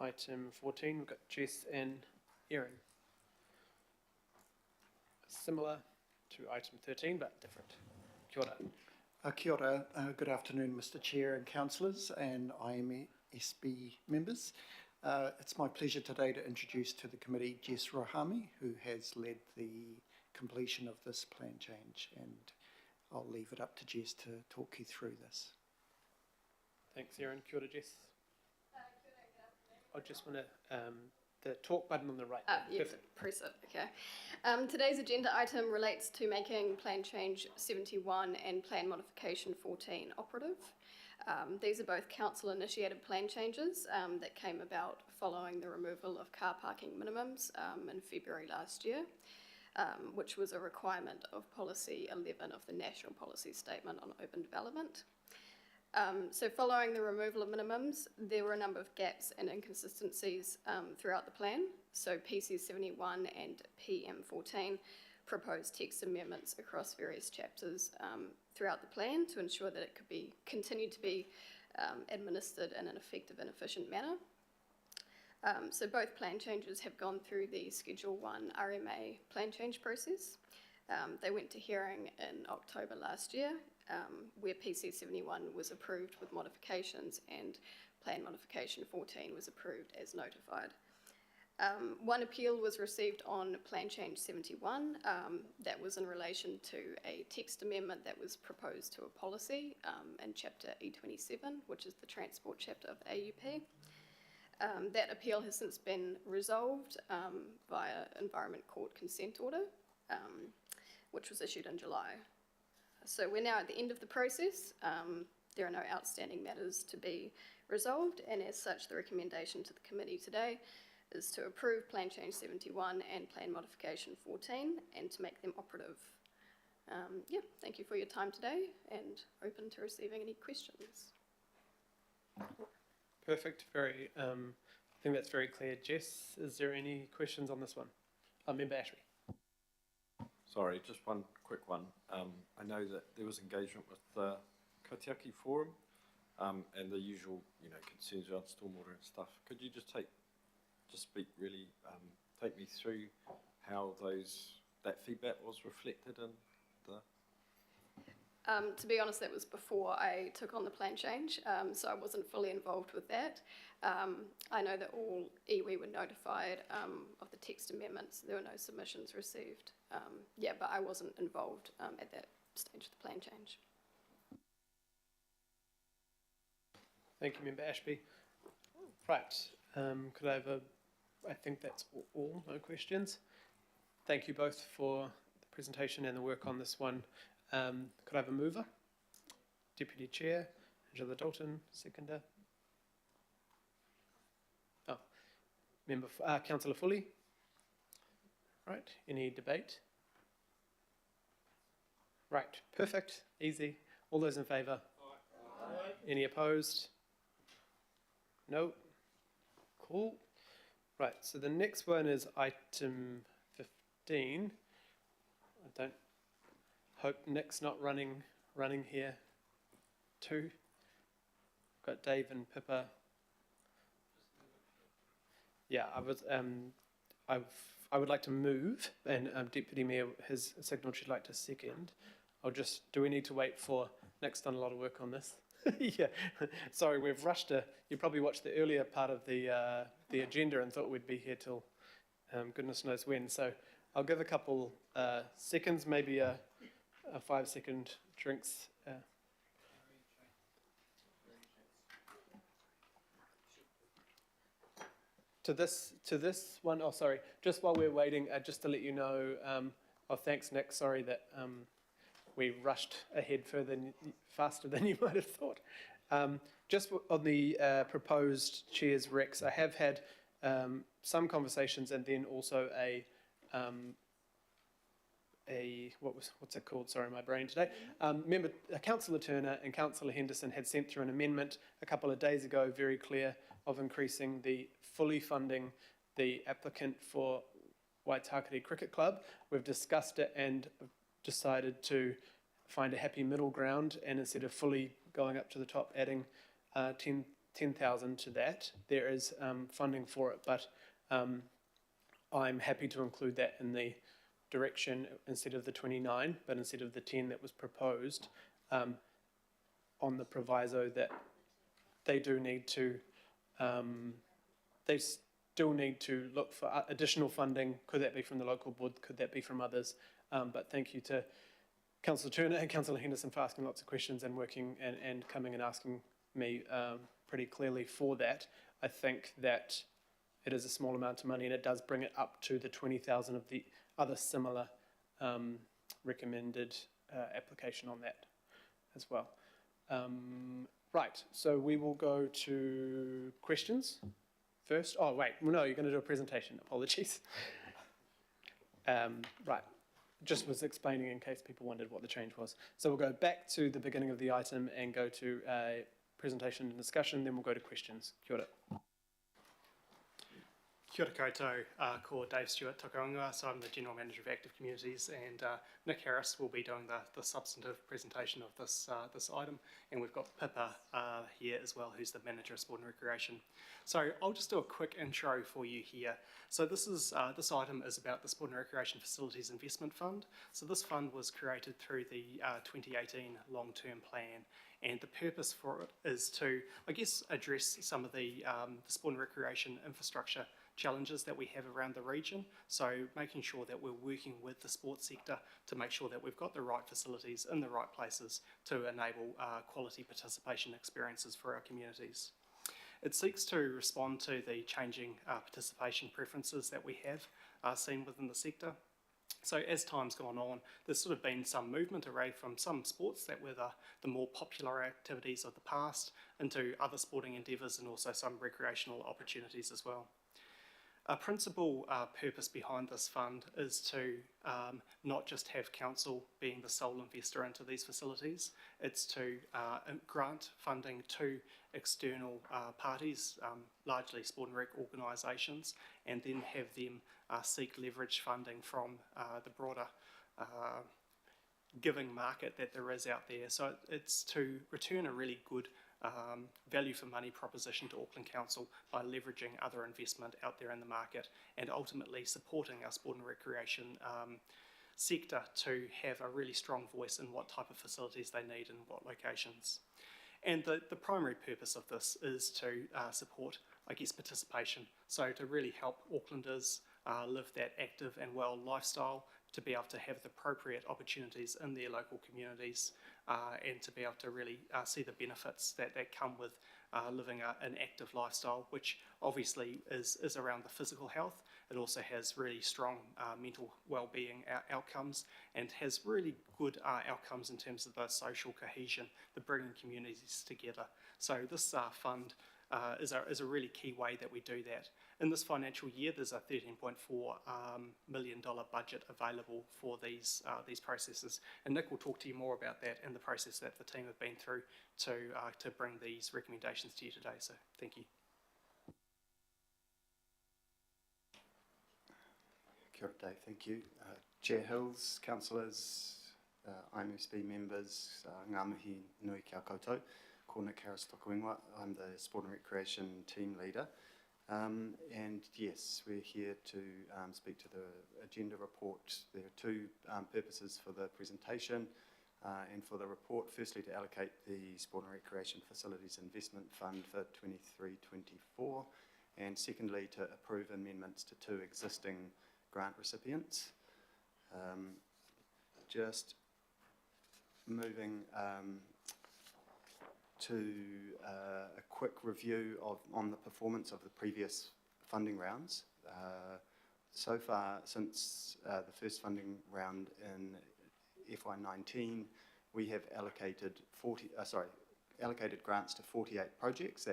item 14, we've got Jess and Erin. Similar to item 13, but different. Kia ora. Kia ora. Good afternoon, Mr. Chair and councillors and IMSB members. It's my pleasure today to introduce to the committee Jess Rohami, who has led the completion of this plan change, and I'll leave it up to Jess to talk you through this. Thanks, Erin. Kia ora, Jess. I just want to, the talk button on the right. Yes, press it, okay. Today's agenda item relates to making Plan Change 71 and Plan Modification 14 operative. These are both council-initiated plan changes that came about following the removal of car parking minimums in February last year, which was a requirement of Policy 11 of the National Policy Statement on Open Development. So following the removal of minimums, there were a number of gaps and inconsistencies throughout the plan. So PC 71 and PM 14 proposed text amendments across various chapters throughout the plan to ensure that it could be continued to be administered in an effective and efficient manner. So both plan changes have gone through the Schedule 1 RMA plan change process. They went to hearing in October last year, where PC 71 was approved with modifications and Plan Modification 14 was approved as notified. One appeal was received on Plan Change 71. That was in relation to a text amendment that was proposed to a policy in Chapter E27, which is the transport chapter of AUP. That appeal has since been resolved via Environment Court consent order, which was issued in July. So we're now at the end of the process. There are no outstanding matters to be resolved, and as such, the recommendation to the committee today is to approve Plan Change 71 and Plan Modification 14 and to make them operative. Thank you for your time today and open to receiving any questions. Perfect. I think that's very clear. Jess, is there any questions on this one? Member Ashby. Sorry, just one quick one. I know that there was engagement with the Kaitiaki Forum and the usual, concerns around stormwater and stuff. Could you just take me through how that feedback was reflected in the... To be honest, that was before I took on the plan change, so I wasn't fully involved with that. I know that all iwi were notified of the text amendments. There were no submissions received. But I wasn't involved at that stage of the plan change. Thank you, Member Ashby. Right, could I have I think that's all, no questions. Thank you both for the presentation and the work on this one. Could I have a mover? Deputy Chair, Angela Dalton, seconder. Councillor Foley. Right, any debate? Right, perfect, easy. All those in favour? Aye. Any opposed? No. Cool. Right, so the next one is item 15. I don't hope Nick's not running here too. Got Dave and Pippa. Yeah, I would like to move, and Deputy Mayor has signalled she'd like to second. Do we need to wait for Nick's done a lot of work on this? Yeah, sorry, we've rushed you probably watched the earlier part of the agenda and thought we'd be here till goodness knows when. So I'll give a couple seconds, maybe a 5-second drinks. To this one, oh sorry, just while we're waiting, just to let you know, thanks Nick, sorry that we rushed ahead faster than you might have thought. Just on the proposed Chair's Recs, I have had some conversations and then also what's it called? Sorry, my brain today. Councillor Turner and Councillor Henderson had sent through an amendment a couple of days ago, very clear, of increasing fully funding the applicant for Waitakere Cricket Club. We've discussed it and decided to find a happy middle ground, and instead of fully going up to the top, adding 10,000 to that. There is funding for it, but I'm happy to include that in the direction instead of the 29, but instead of the 10 that was proposed, on the proviso that they do need to, they still need to look for additional funding. Could that be from the local board? Could that be from others? But thank you to Councillor Turner and Councillor Henderson for asking lots of questions and working and coming and asking me pretty clearly for that. I think that it is a small amount of money and it does bring it up to the 20,000 of the other similar recommended application on that as well. Right, so we will go to questions first. Oh, wait, no, you're going to do a presentation. Apologies. Right, just was explaining in case people wondered what the change was. So we'll go back to the beginning of the item and go to presentation and discussion, then we'll go to questions. Kia ora. Kia ora koutou, ko Dave Stewart Takaunga, so I'm the General Manager of Active Communities, and Nick Harris will be doing the substantive presentation of this item, and we've got Pippa here as well, who's the Manager of Sport and Recreation. So I'll just do a quick intro for you here. So this item is about the Sport and Recreation Facilities Investment Fund. So this fund was created through the 2018 long-term plan, and the purpose for it is to, I guess, address some of the sport and recreation infrastructure challenges that we have around the region. So making sure that we're working with the sports sector to make sure that we've got the right facilities in the right places to enable quality participation experiences for our communities. It seeks to respond to the changing participation preferences that we have seen within the sector. So as time's gone on, there's sort of been some movement away from some sports that were the more popular activities of the past into other sporting endeavours and also some recreational opportunities as well. A principal purpose behind this fund is to not just have council being the sole investor into these facilities, it's to grant funding to external parties, largely sport and rec organisations, and then have them seek leverage funding from the broader giving market that there is out there. So it's to return a really good value for money proposition to Auckland Council by leveraging other investment out there in the market and ultimately supporting our sport and recreation sector to have a really strong voice in what type of facilities they need and what locations. And the primary purpose of this is to support, I guess, participation. So to really help Aucklanders live that active and well lifestyle, to be able to have the appropriate opportunities in their local communities and to be able to really see the benefits that come with living an active lifestyle, which obviously is around the physical health. It also has really strong mental well-being outcomes and has really good outcomes in terms of the social cohesion, the bringing communities together. So this fund is a really key way that we do that. In this financial year, there's a $13.4 million budget available for these processes, and Nick will talk to you more about that and the process that the team have been through to bring these recommendations to you today. So thank you. Kia ora, Dave, thank you. Chair Hills, councillors, IMSB members, ngā mihi nui kia koutou. Ko Nick Harris toku ingoa. I'm the Sport and Recreation team leader. And yes, we're here to speak to the agenda report. There are two purposes for the presentation and for the report. Firstly, to allocate the Sport and Recreation Facilities Investment Fund for 23-24, and secondly, to approve amendments to two existing grant recipients. Just moving to a quick review on the performance of the previous funding rounds. So far, since the first funding round in FY19, we have allocated grants to 48 projects.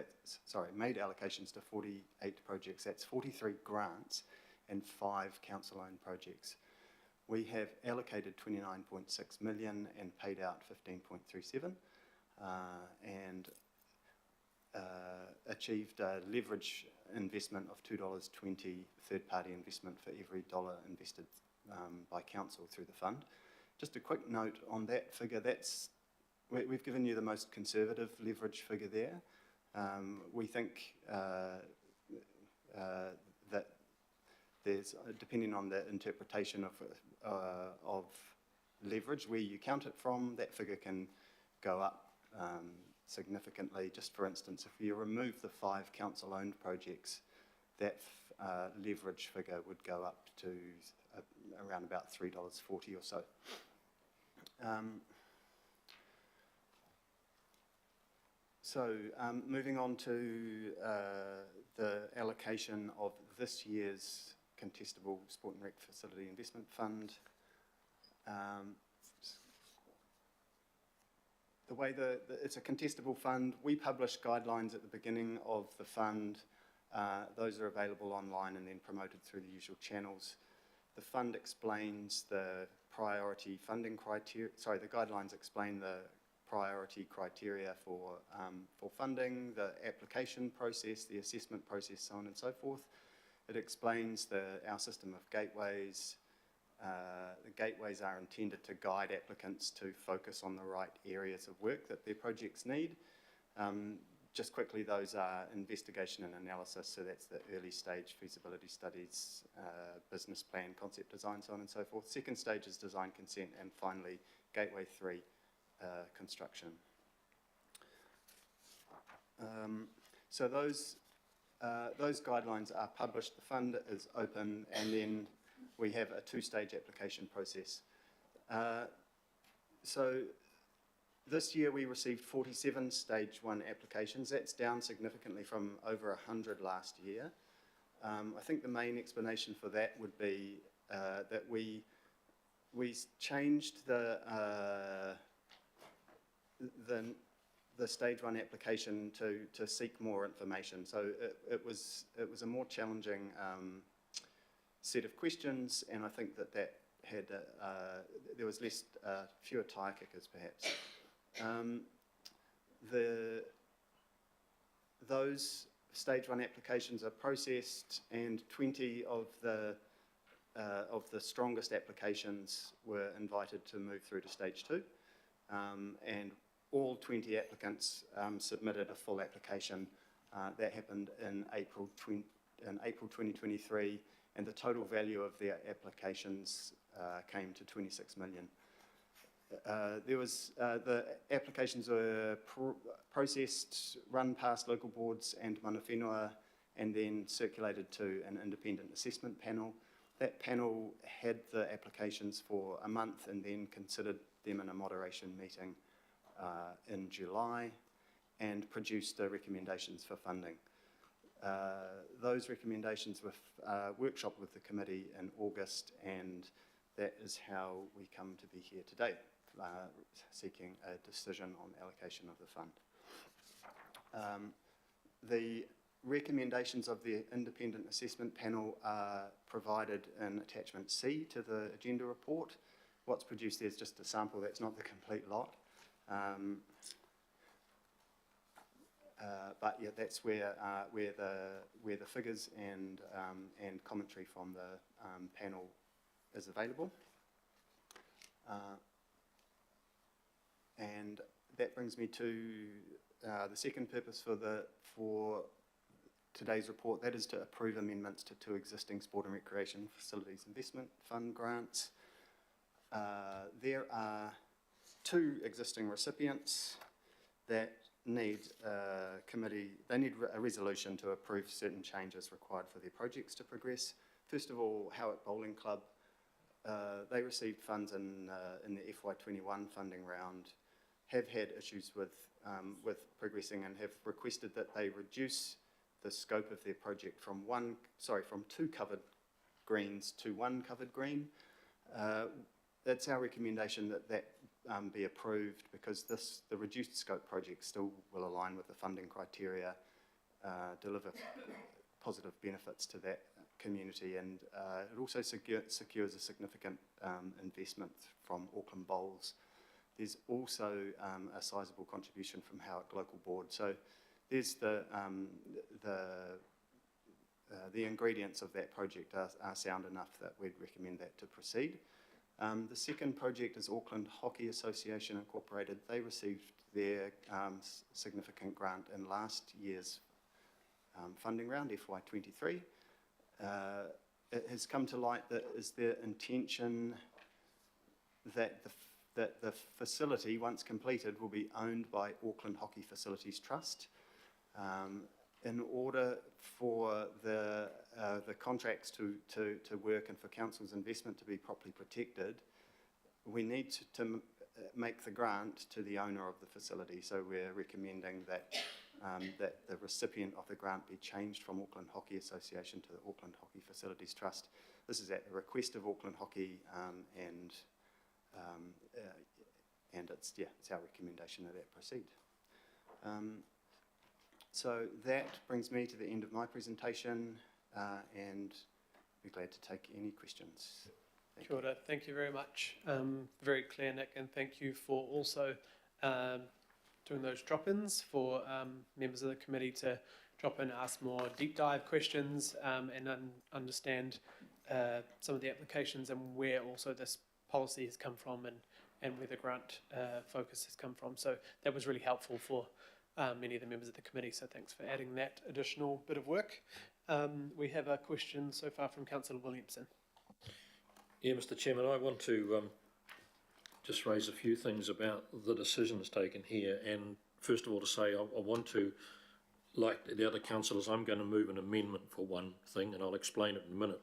Made allocations to 48 projects. That's 43 grants and 5 council-owned projects. We have allocated 29.6 million and paid out 15.37. And achieved a leverage investment of $2.20 third-party investment for every dollar invested by council through the fund. Just a quick note on that figure, we've given you the most conservative leverage figure there. We think that there's, depending on the interpretation of leverage, where you count it from, that figure can go up significantly. Just for instance, if you remove the 5 council-owned projects, that leverage figure would go up to around about $3.40 or so. Moving on to the allocation of this year's contestable Sport and Rec Facility Investment Fund. The way it's a contestable fund, we publish guidelines at the beginning of the fund. Those are available online and then promoted through the usual channels. The fund explains the priority funding criteria, the guidelines explain the priority criteria for funding, the application process, the assessment process, so on and so forth. It explains our system of gateways. The gateways are intended to guide applicants to focus on the right areas of work that their projects need. Just quickly, those are investigation and analysis, so that's the early stage feasibility studies, business plan, concept design, so on and so forth. Second stage is design consent, and finally, Gateway 3, construction. So those guidelines are published, the fund is open, and then we have a 2-stage application process. So this year we received 47 stage 1 applications. That's down significantly from over 100 last year. I think the main explanation for that would be that we changed the stage 1 application to seek more information. So it was a more challenging set of questions, and I think that had there was fewer tire kickers perhaps. Those stage 1 applications are processed, and 20 of the strongest applications were invited to move through to stage 2, and all 20 applicants submitted a full application. That happened in April 2023, and the total value of their applications came to 26 million. The applications were processed, run past local boards and mana whenua, and then circulated to an independent assessment panel. That panel had the applications for a month and then considered them in a moderation meeting in July and produced the recommendations for funding. Those recommendations were workshopped with the committee in August, and that is how we come to be here today, seeking a decision on allocation of the fund. The recommendations of the independent assessment panel are provided in attachment C to the agenda report. What's produced there is just a sample, that's not the complete lot. But yeah, that's where the figures and commentary from the panel is available. And that brings me to the second purpose for today's report. That is to approve amendments to 2 existing Sport and Recreation Facilities Investment Fund grants. There are 2 existing recipients that need a resolution to approve certain changes required for their projects to progress. First of all, Howick Bowling Club, they received funds in the FY21 funding round, have had issues with progressing, and have requested that they reduce the scope of their project from 2 covered greens to 1 covered green. That's our recommendation that be approved, because the reduced scope project still will align with the funding criteria, deliver positive benefits to that community, and it also secures a significant investment from Auckland Bowls. There's also a sizable contribution from Howick Local Board. So there's the ingredients of that project are sound enough that we'd recommend that to proceed. The second project is Auckland Hockey Association Incorporated. They received their significant grant in last year's funding round, FY23. It has come to light that is their intention that the facility, once completed, will be owned by Auckland Hockey Facilities Trust. In order for the contracts to work and for council's investment to be properly protected, we need to make the grant to the owner of the facility. So we're recommending that that the recipient of the grant be changed from Auckland Hockey Association to the Auckland Hockey Facilities Trust. This is at the request of Auckland Hockey, and it's our recommendation that proceed. So that brings me to the end of my presentation, and be glad to take any questions. Kia ora. Thank you very much. Very clear, Nick, and thank you for also doing those drop-ins for members of the committee to drop in, ask more deep dive questions, and understand some of the applications and where also this policy has come from, and where the grant focus has come from. So that was really helpful for many of the members of the committee, so thanks for adding that additional bit of work. We have a question so far from Councillor Williamson. Yeah, Mr. Chairman, I want to just raise a few things about the decisions taken here, and first of all to say I want to, like the other councillors, I'm going to move an amendment for one thing, and I'll explain it in a minute.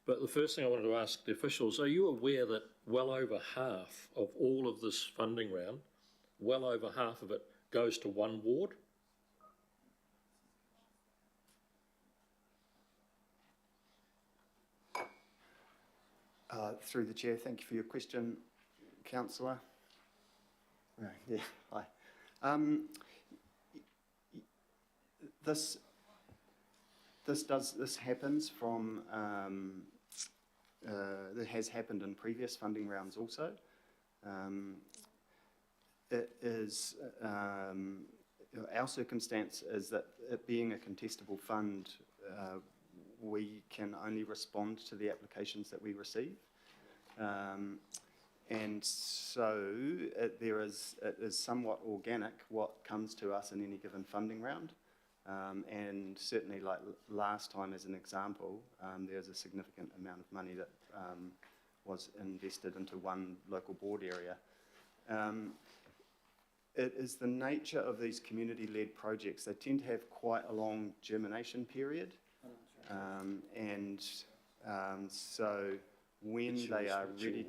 But the first thing I wanted to ask the officials, are you aware that well over half of all of this funding round, well over half of it goes to one ward? Through the chair, thank you for your question, councillor. Yeah, hi. This happens from that has happened in previous funding rounds also. It is our circumstance is that it being a contestable fund, we can only respond to the applications that we receive. And so it is somewhat organic what comes to us in any given funding round. And certainly, like last time as an example, there's a significant amount of money that was invested into one local board area. It is the nature of these community-led projects. They tend to have quite a long germination period. So when they are ready...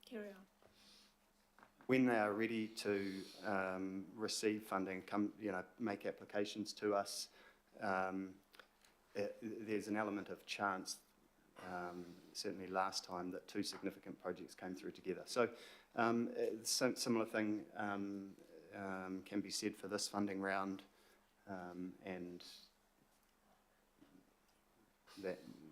Carry on. When they are ready to receive funding, make applications to us, there's an element of chance, certainly last time, that two significant projects came through together. So similar thing can be said for this funding round, and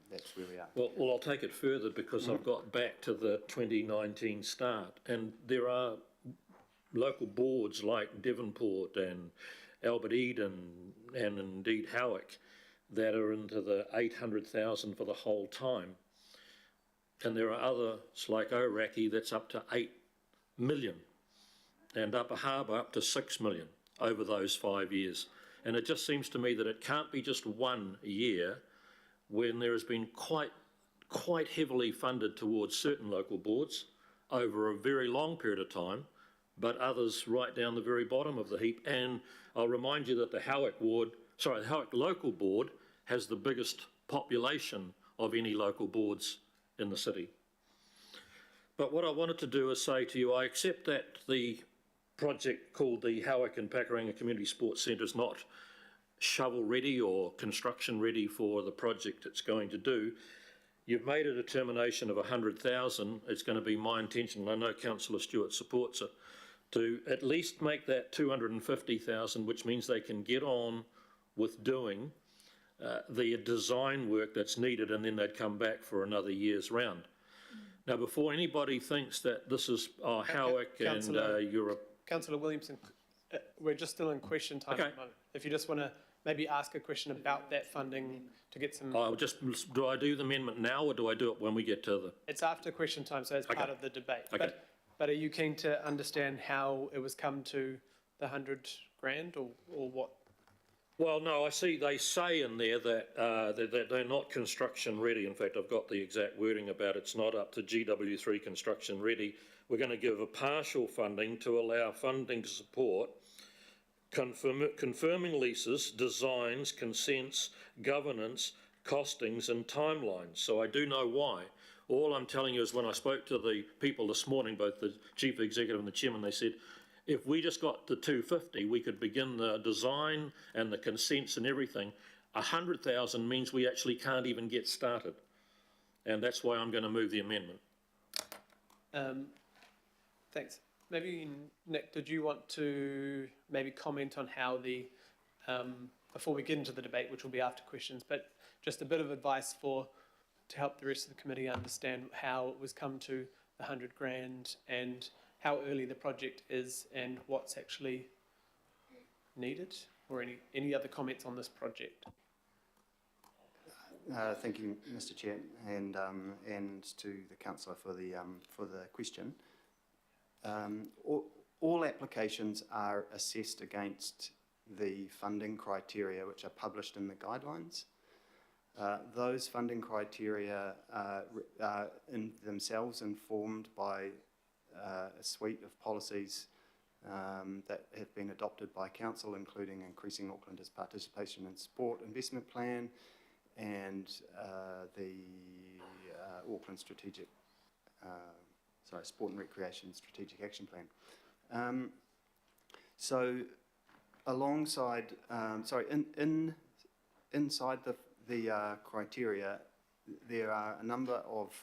that's where we are. Well, I'll take it further because I've got back to the 2019 start, and there are local boards like Devonport and Albert Eden and indeed Howick that are into the 800,000 for the whole time. And there are others like Oraki that's up to 8 million, and Upper Harbour up to 6 million over those 5 years. And it just seems to me that it can't be just 1 year when there has been quite heavily funded towards certain local boards over a very long period of time, but others right down the very bottom of the heap. And I'll remind you that the Howick local board has the biggest population of any local boards in the city. But what I wanted to do is say to you, I accept that the project called the Howick and Pakuranga Community Sports Centre is not shovel ready or construction ready for the project it's going to do. You've made a determination of 100,000. It's going to be my intention, and I know Councillor Stewart supports it, to at least make that 250,000, which means they can get on with doing the design work that's needed, and then they'd come back for another year's round. Now, before anybody thinks that this is Howick and you're a... Councillor Williamson, we're just still in question time at the moment. if you just want to maybe ask a question about that funding to get some, do I do the amendment now or do I do it when we get to the? it's after question time, so it's part Okay. of the debate. Okay. But are you keen to understand how it was come to the 100 grand or what? Well, no, I see they say in there that they're not construction ready. In fact, I've got the exact wording about it's not up to GW3 construction ready. We're going to give a partial funding to allow funding to support confirming leases, designs, consents, governance, costings and timelines. So I do know why. All I'm telling you is when I spoke to the people this morning, both the chief executive and the chairman, they said, if we just got the 250, we could begin the design and the consents and everything. 100,000 means we actually can't even get started. And that's why I'm going to move the amendment. Thanks. Maybe, Nick, did you want to maybe comment on how the, before we get into the debate, which will be after questions, but just a bit of advice to help the rest of the committee understand how it was come to the 100 grand and how early the project is and what's actually needed, or any other comments on this project? Thank you, Mr. Chair, and to the councillor for the question. All applications are assessed against the funding criteria which are published in the guidelines. Those funding criteria are in themselves informed by a suite of policies that have been adopted by council, including increasing Aucklanders' participation in sport investment plan and the Auckland strategic, sport and recreation strategic action plan. So alongside, inside the criteria, there are a number of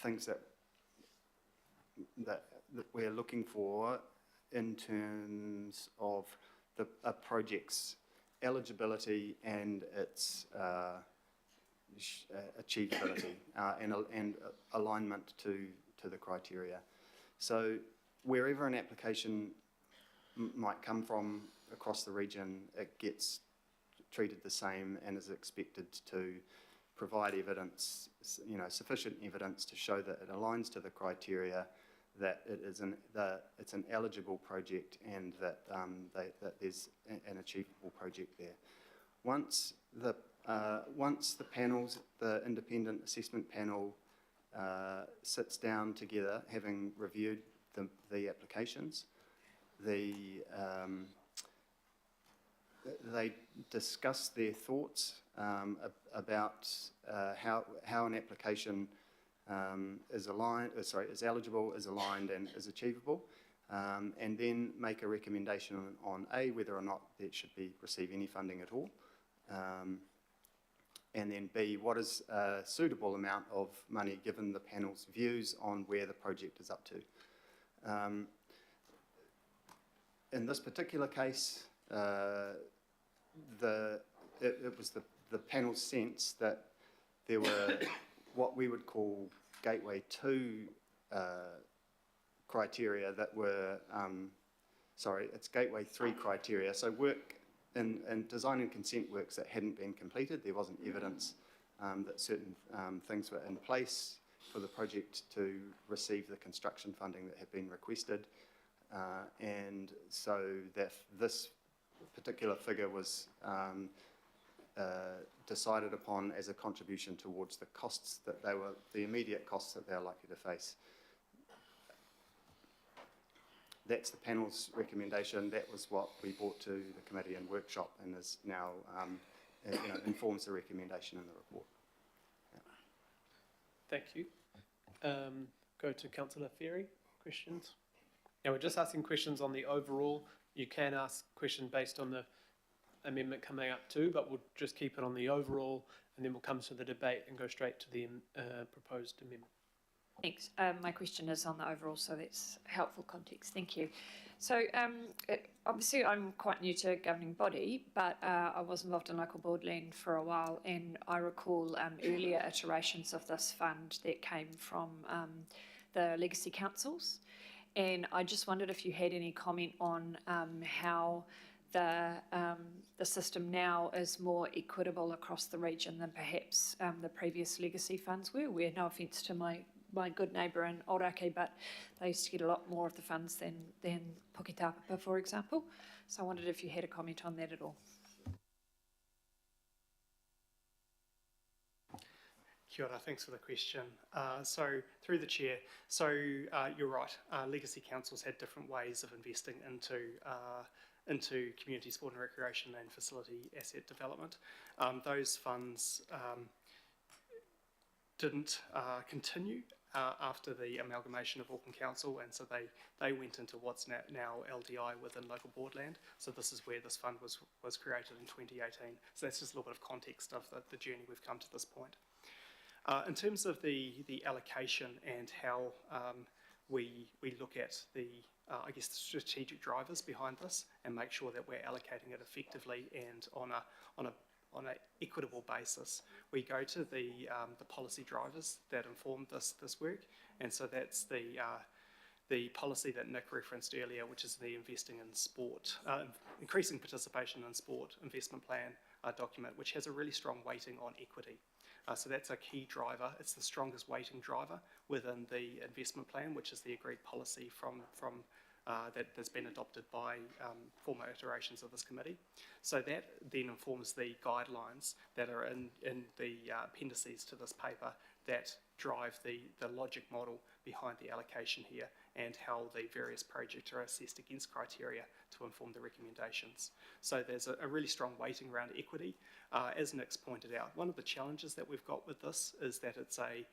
things that we're looking for in terms of a project's eligibility and its achievability and alignment to the criteria. So wherever an application might come from across the region, it gets treated the same and is expected to provide evidence, sufficient evidence to show that it aligns to the criteria, that it's an eligible project, and that there's an achievable project there. Once the panels, the independent assessment panel, sits down together, having reviewed the applications, they discuss their thoughts about how an application is eligible, is aligned, and is achievable, and then make a recommendation on A, whether or not it should receive any funding at all, and then B, what is a suitable amount of money given the panel's views on where the project is up to. In this particular case, it was the panel's sense that there were what we would call Gateway 2 criteria that were, it's Gateway 3 criteria. So work in design and consent works that hadn't been completed. There wasn't evidence that certain things were in place for the project to receive the construction funding that had been requested. And so that this particular figure was decided upon as a contribution towards the costs that the immediate costs that they're likely to face. That's the panel's recommendation. That was what we brought to the committee in workshop and is now, informs the recommendation in the report. Yeah. Thank you. Go to Councillor Ferry. Questions? Now we're just asking questions on the overall. You can ask questions based on the amendment coming up too, but we'll just keep it on the overall, and then we'll come to the debate and go straight to the proposed amendment. Thanks. My question is on the overall, so that's helpful context. Thank you. So obviously I'm quite new to a governing body, but I was involved in local board land for a while, and I recall earlier iterations of this fund that came from the legacy councils. And I just wondered if you had any comment on how the system now is more equitable across the region than perhaps the previous legacy funds were. Where, no offence to my good neighbour in Oraki, but they used to get a lot more of the funds than Puketapapa, for example. So I wondered if you had a comment on that at all. Kia ora, thanks for the question. So through the chair, you're right, legacy councils had different ways of investing into community sport and recreation and facility asset development. Those funds didn't continue after the amalgamation of Auckland Council, and so they went into what's now LDI within local board land. So this is where this fund was created in 2018. So that's just a little bit of context of the journey we've come to this point. In terms of the allocation and how we look at the strategic drivers behind this and make sure that we're allocating it effectively and on an equitable basis, we go to the policy drivers that inform this work, and so that's the policy that Nick referenced earlier, which is the investing in sport, increasing participation in sport investment plan document, which has a really strong weighting on equity. So that's a key driver. It's the strongest weighting driver within the investment plan, which is the agreed policy from that's been adopted by former iterations of this committee. So that then informs the guidelines that are in the appendices to this paper that drive the logic model behind the allocation here and how the various projects are assessed against criteria to inform the recommendations. So there's a really strong weighting around equity. As Nick's pointed out, one of the challenges that we've got with this is that it's a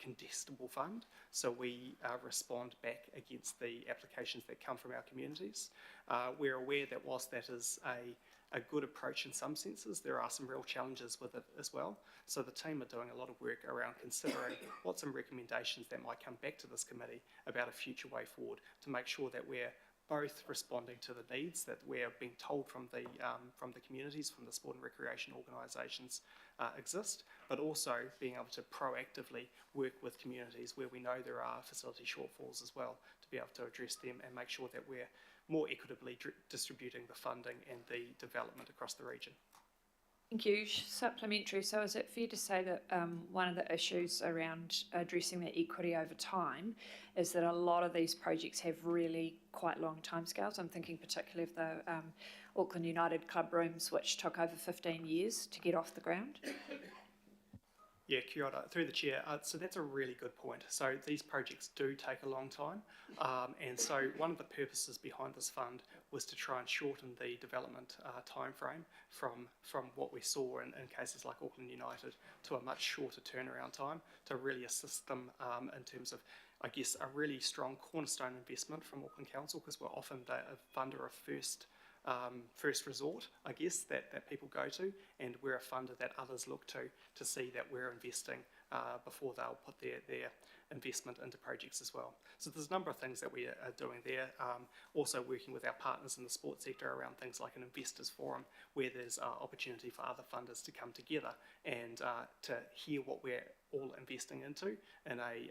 contestable fund, so we respond back against the applications that come from our communities. We're aware that whilst that is a good approach in some senses, there are some real challenges with it as well. So the team are doing a lot of work around considering what some recommendations that might come back to this committee about a future way forward to make sure that we're both responding to the needs that we're being told from the communities, from the sport and recreation organisations exist, but also being able to proactively work with communities where we know there are facility shortfalls as well to be able to address them and make sure that we're more equitably distributing the funding and the development across the region. Thank you. Supplementary. So is it fair to say that one of the issues around addressing the equity over time is that a lot of these projects have really quite long timescales? I'm thinking particularly of the Auckland United club rooms, which took over 15 years to get off the ground. Yeah, kia ora. Through the chair. So that's a really good point. So these projects do take a long time, and so one of the purposes behind this fund was to try and shorten the development time frame from what we saw in cases like Auckland United to a much shorter turnaround time to really assist them in terms of, I guess, a really strong cornerstone investment from Auckland Council, because we're often the funder of first resort, I guess, that people go to, and we're a funder that others look to see that we're investing before they'll put their investment into projects as well. So there's a number of things that we are doing there. Also working with our partners in the sports sector around things like an investors forum, where there's opportunity for other funders to come together and to hear what we're all investing into in a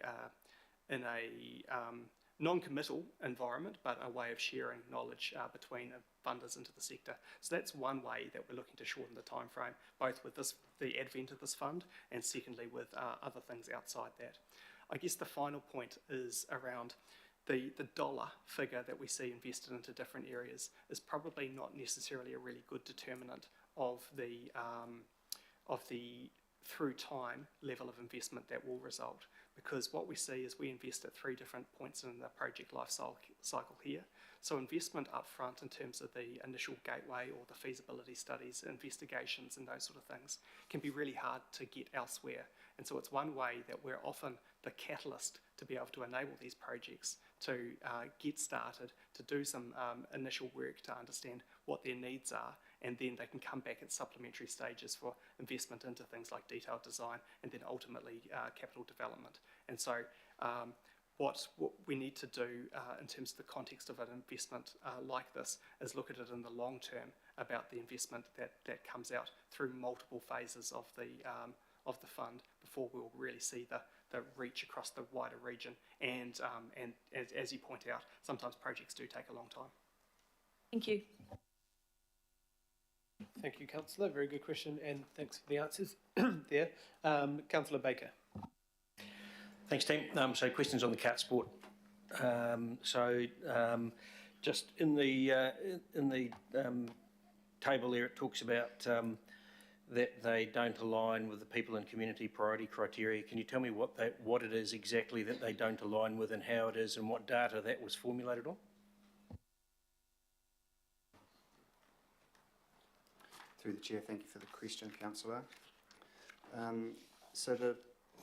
non-committal environment, but a way of sharing knowledge between funders into the sector. So that's one way that we're looking to shorten the time frame, both with the advent of this fund, and secondly with other things outside that. I guess the final point is around the dollar figure that we see invested into different areas is probably not necessarily a really good determinant of the through time level of investment that will result, because what we see is we invest at 3 different points in the project life cycle here. So investment up front in terms of the initial gateway or the feasibility studies, investigations and those sort of things can be really hard to get elsewhere. And so it's one way that we're often the catalyst to be able to enable these projects to get started, to do some initial work to understand what their needs are, and then they can come back at supplementary stages for investment into things like detailed design and then ultimately capital development. And so what we need to do in terms of the context of an investment like this is look at it in the long term about the investment that comes out through multiple phases of the fund before we'll really see the reach across the wider region. And as you point out, sometimes projects do take a long time. Thank you. Thank you, Councillor. Very good question, and thanks for the answers there. Councillor Baker. Thanks, team. So questions on the kart sport. Just in the table there, it talks about that they don't align with the people and community priority criteria. Can you tell me what it is exactly that they don't align with, and how it is, and what data that was formulated on? Through the Chair, thank you for the question, Councillor. So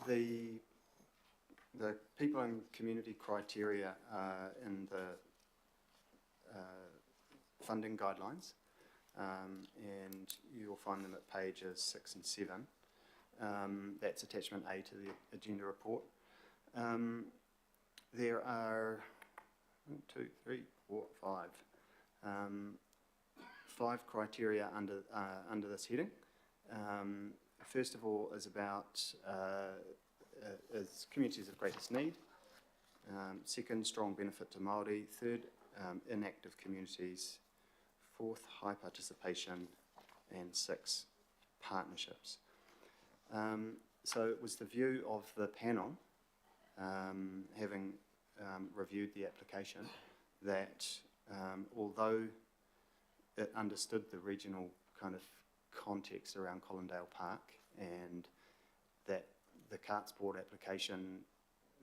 the people and community criteria in the funding guidelines, and you'll find them at pages 6 and 7. That's attachment A to the agenda report. There are 1, 2, 3, 4, 5 criteria under this heading. First of all is about is communities of greatest need. Second, strong benefit to Māori. Third, inactive communities. Fourth, high participation. And 6, partnerships. So it was the view of the panel, having reviewed the application, that although it understood the regional kind of context around Collindale Park, and that the kart sport application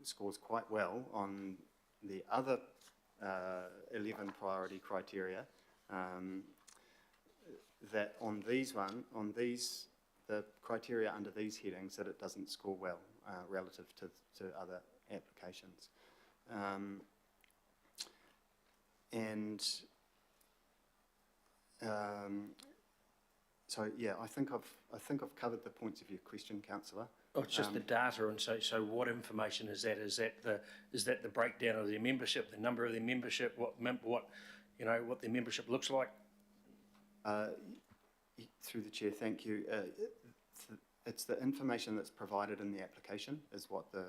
scores quite well on the other 11 priority criteria, that on the criteria under these headings, that it doesn't score well relative to other applications. So yeah, I think I've covered the points of your question, Councillor. Oh, it's just the data, and so what information is that? Is that the breakdown of their membership, the number of their membership, what their membership looks like? Through the Chair, thank you. It's the information that's provided in the application is what the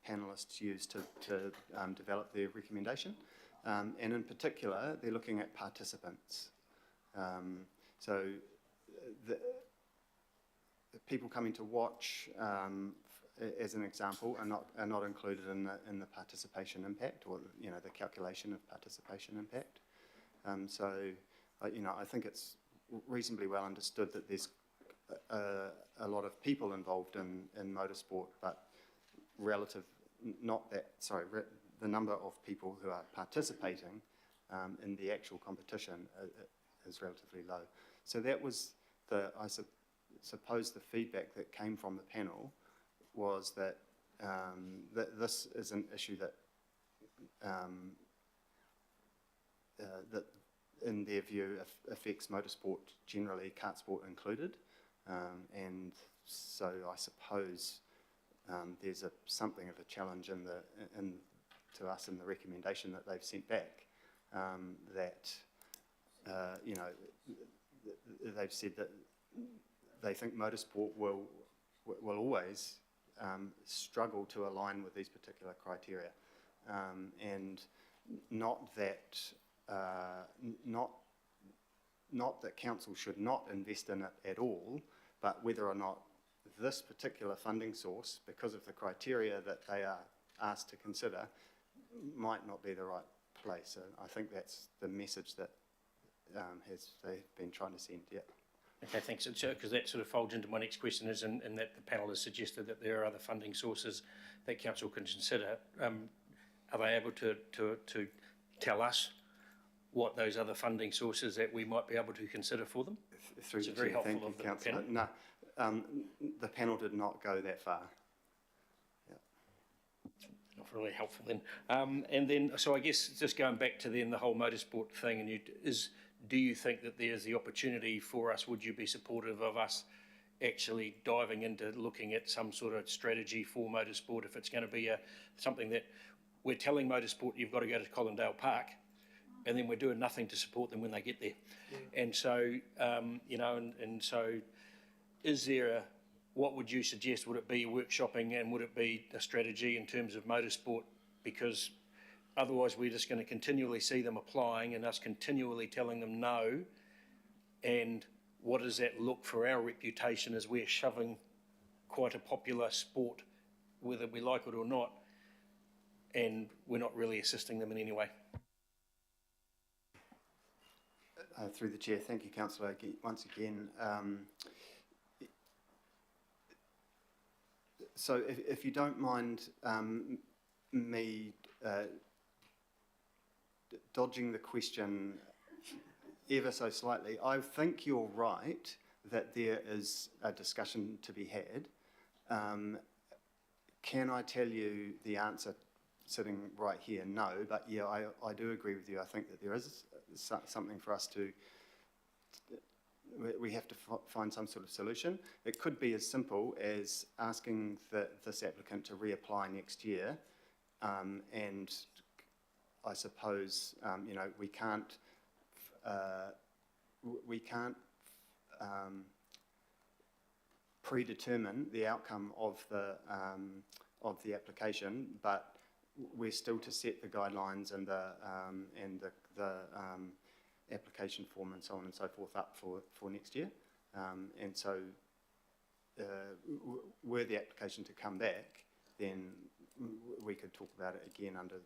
panellists use to develop their recommendation. And in particular, they're looking at participants. So the people coming to watch, as an example, are not included in the participation impact, or the calculation of participation impact. So I think it's reasonably well understood that there's a lot of people involved in motorsport, but the number of people who are participating in the actual competition is relatively low. So that was I suppose the feedback that came from the panel was that that this is an issue that that in their view affects motorsport generally, kart sport included, and so I suppose there's something of a challenge to us in the recommendation that they've sent back, that they've said that they think motorsport will always struggle to align with these particular criteria, and not that council should not invest in it at all, but whether or not this particular funding source, because of the criteria that they are asked to consider, might not be the right place. And I think that's the message that they've been trying to send. Yeah. Okay, thanks. Because that sort of folds into my next question, is in that the panel has suggested that there are other funding sources that council can consider. Are they able to tell us what those other funding sources that we might be able to consider for them? Through the very Chair, helpful thank you, of the Councillor. panel. No, the panel did not go that far. Not really helpful then. And then, so I guess just going back to then the whole motorsport thing, and do you think that there's the opportunity for us, would you be supportive of us actually diving into looking at some sort of strategy for motorsport, if it's going to be something that we're telling motorsport you've got to go to Collindale Park, and then we're doing nothing to support them when they get there? Yeah. And so, and so is there what would you suggest? Would it be workshopping, and would it be a strategy in terms of motorsport? Because otherwise we're just going to continually see them applying and us continually telling them no. And what does that look for our reputation as we're shoving quite a popular sport, whether we like it or not, and we're not really assisting them in any way? Through the chair, thank you, Councillor. Once again, so if you don't mind me dodging the question ever so slightly, I think you're right that there is a discussion to be had. Can I tell you the answer sitting right here? No, but yeah, I do agree with you. I think that there is something for us to, we have to find some sort of solution. It could be as simple as asking this applicant to reapply next year, and I suppose, you know, we can't predetermine the outcome of the application, but we're still to set the guidelines and the application form and so on and so forth up for next year. And so were the application to come back, then we could talk about it again under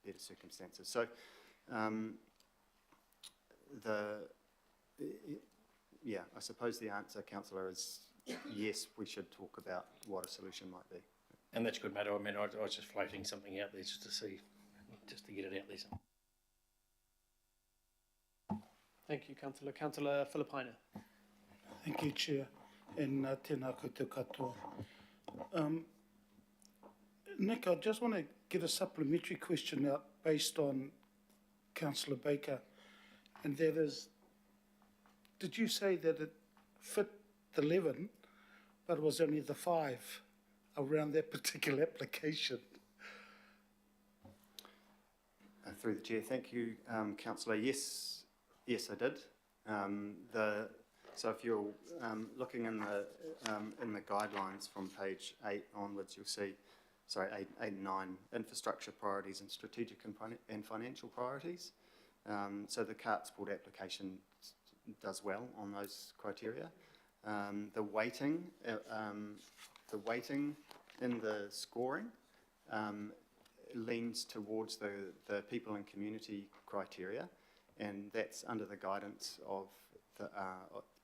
better circumstances. So yeah, I suppose the answer, Councillor, is yes, we should talk about what a solution might be. And that's good, Matt. I mean, I was just floating something out there just to see, just to get it out there. Thank you, Councillor. Councillor Filipina. Thank you, Chair, and tēnā koutou katoa. Nick, I just want to get a supplementary question out based on Councillor Baker, and that is, did you say that it fit the 11, but it was only the 5 around that particular application? Through the chair, thank you, Councillor. Yes, I did. So if you're looking in the guidelines from page 8 onwards, you'll see, sorry, 8 and 9, infrastructure priorities and strategic and financial priorities. So the kart sport application does well on those criteria. The weighting in the scoring leans towards the people and community criteria, and that's under the guidance of the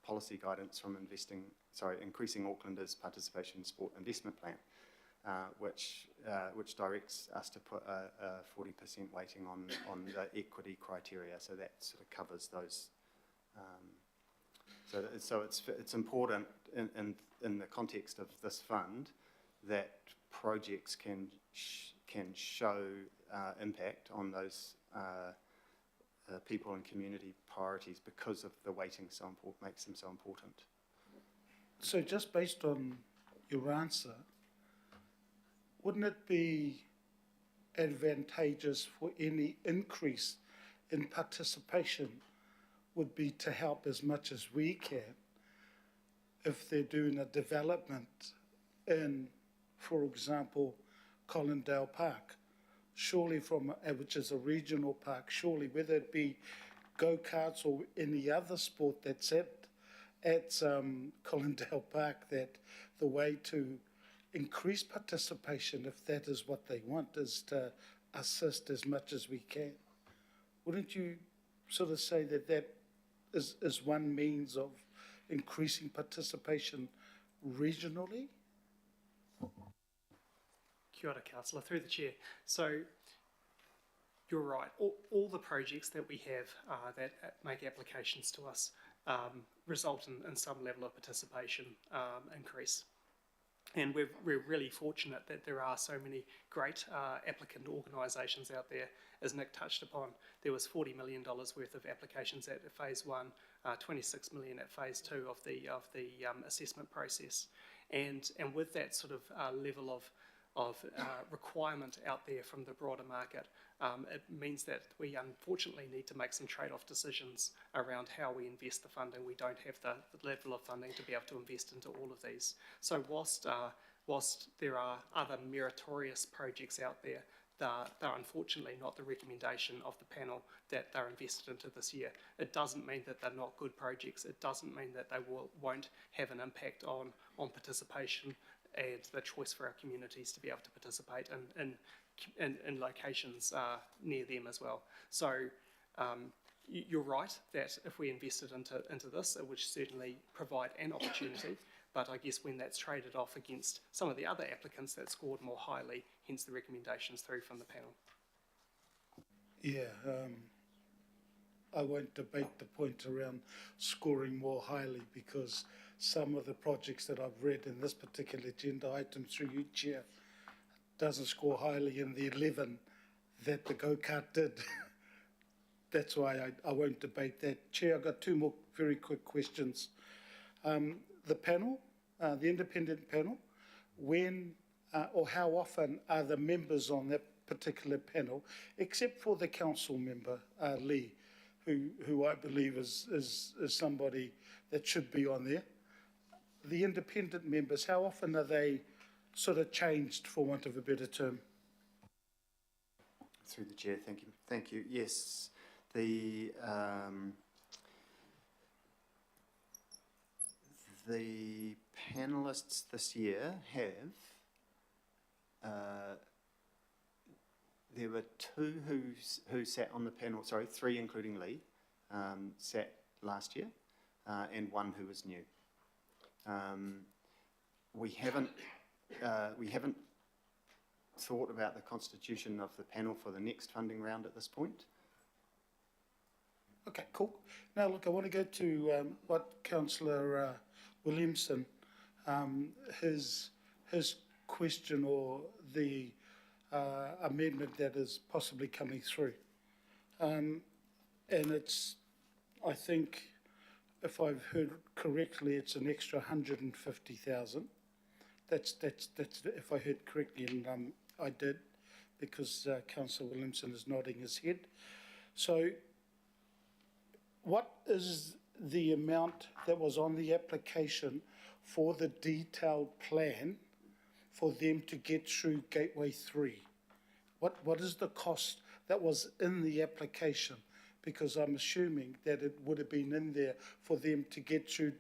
policy guidance from increasing Aucklanders' participation in sport investment plan, which directs us to put a 40% weighting on the equity criteria. So that sort of covers those. So it's important in the context of this fund that projects can show impact on those people and community priorities because of the weighting makes them so important. So just based on your answer, wouldn't it be advantageous for any increase in participation would be to help as much as we can if they're doing a development in, for example, Collindale Park, surely which is a regional park, surely whether it be go-karts or any other sport that's at Collindale Park, that the way to increase participation, if that is what they want, is to assist as much as we can. Wouldn't you sort of say that that is one means of increasing participation regionally? Kia ora, Councillor, through the chair. So you're right. All the projects that we have that make applications to us result in some level of participation increase. And we're really fortunate that there are so many great applicant organisations out there. As Nick touched upon, there was $40 million worth of applications at phase 1, 26 million at phase 2 of the assessment process. And with that sort of level of requirement out there from the broader market, it means that we unfortunately need to make some trade-off decisions around how we invest the funding. We don't have the level of funding to be able to invest into all of these. So whilst there are other meritorious projects out there they're unfortunately not the recommendation of the panel that they're invested into this year. It doesn't mean that they're not good projects. It doesn't mean that they won't have an impact on participation and the choice for our communities to be able to participate in locations near them as well. So you're right that if we invested into this, it would certainly provide an opportunity. But I guess when that's traded off against some of the other applicants that scored more highly, hence the recommendations through from the panel. Yeah, I won't debate the point around scoring more highly, because some of the projects that I've read in this particular agenda item through you, Chair, doesn't score highly in the 11 that the go-kart did. That's why I won't debate that. Chair, I've got two more very quick questions. The panel, the independent panel, when or how often are the members on that particular panel, except for the council member, Lee, who I believe is somebody that should be on there. The independent members, how often are they sort of changed, for want of a better term? Through the chair, thank you. Thank you. Yes, the panellists this year have, there were two who sat on the panel, sorry, three including Lee, sat last year, and one who was new. We haven't thought about the constitution of the panel for the next funding round at this point. Okay, cool. Now, look, I want to go to what Councillor Williamson, his question, or the amendment that is possibly coming through. And it's, I think, if I've heard correctly, it's an extra 150,000. That's if I heard correctly, and I did, because Councillor Williamson is nodding his head. So what is the amount that was on the application for the detailed plan for them to get through Gateway 3? What is the cost that was in the application? Because I'm assuming that it would have been in there for them to get through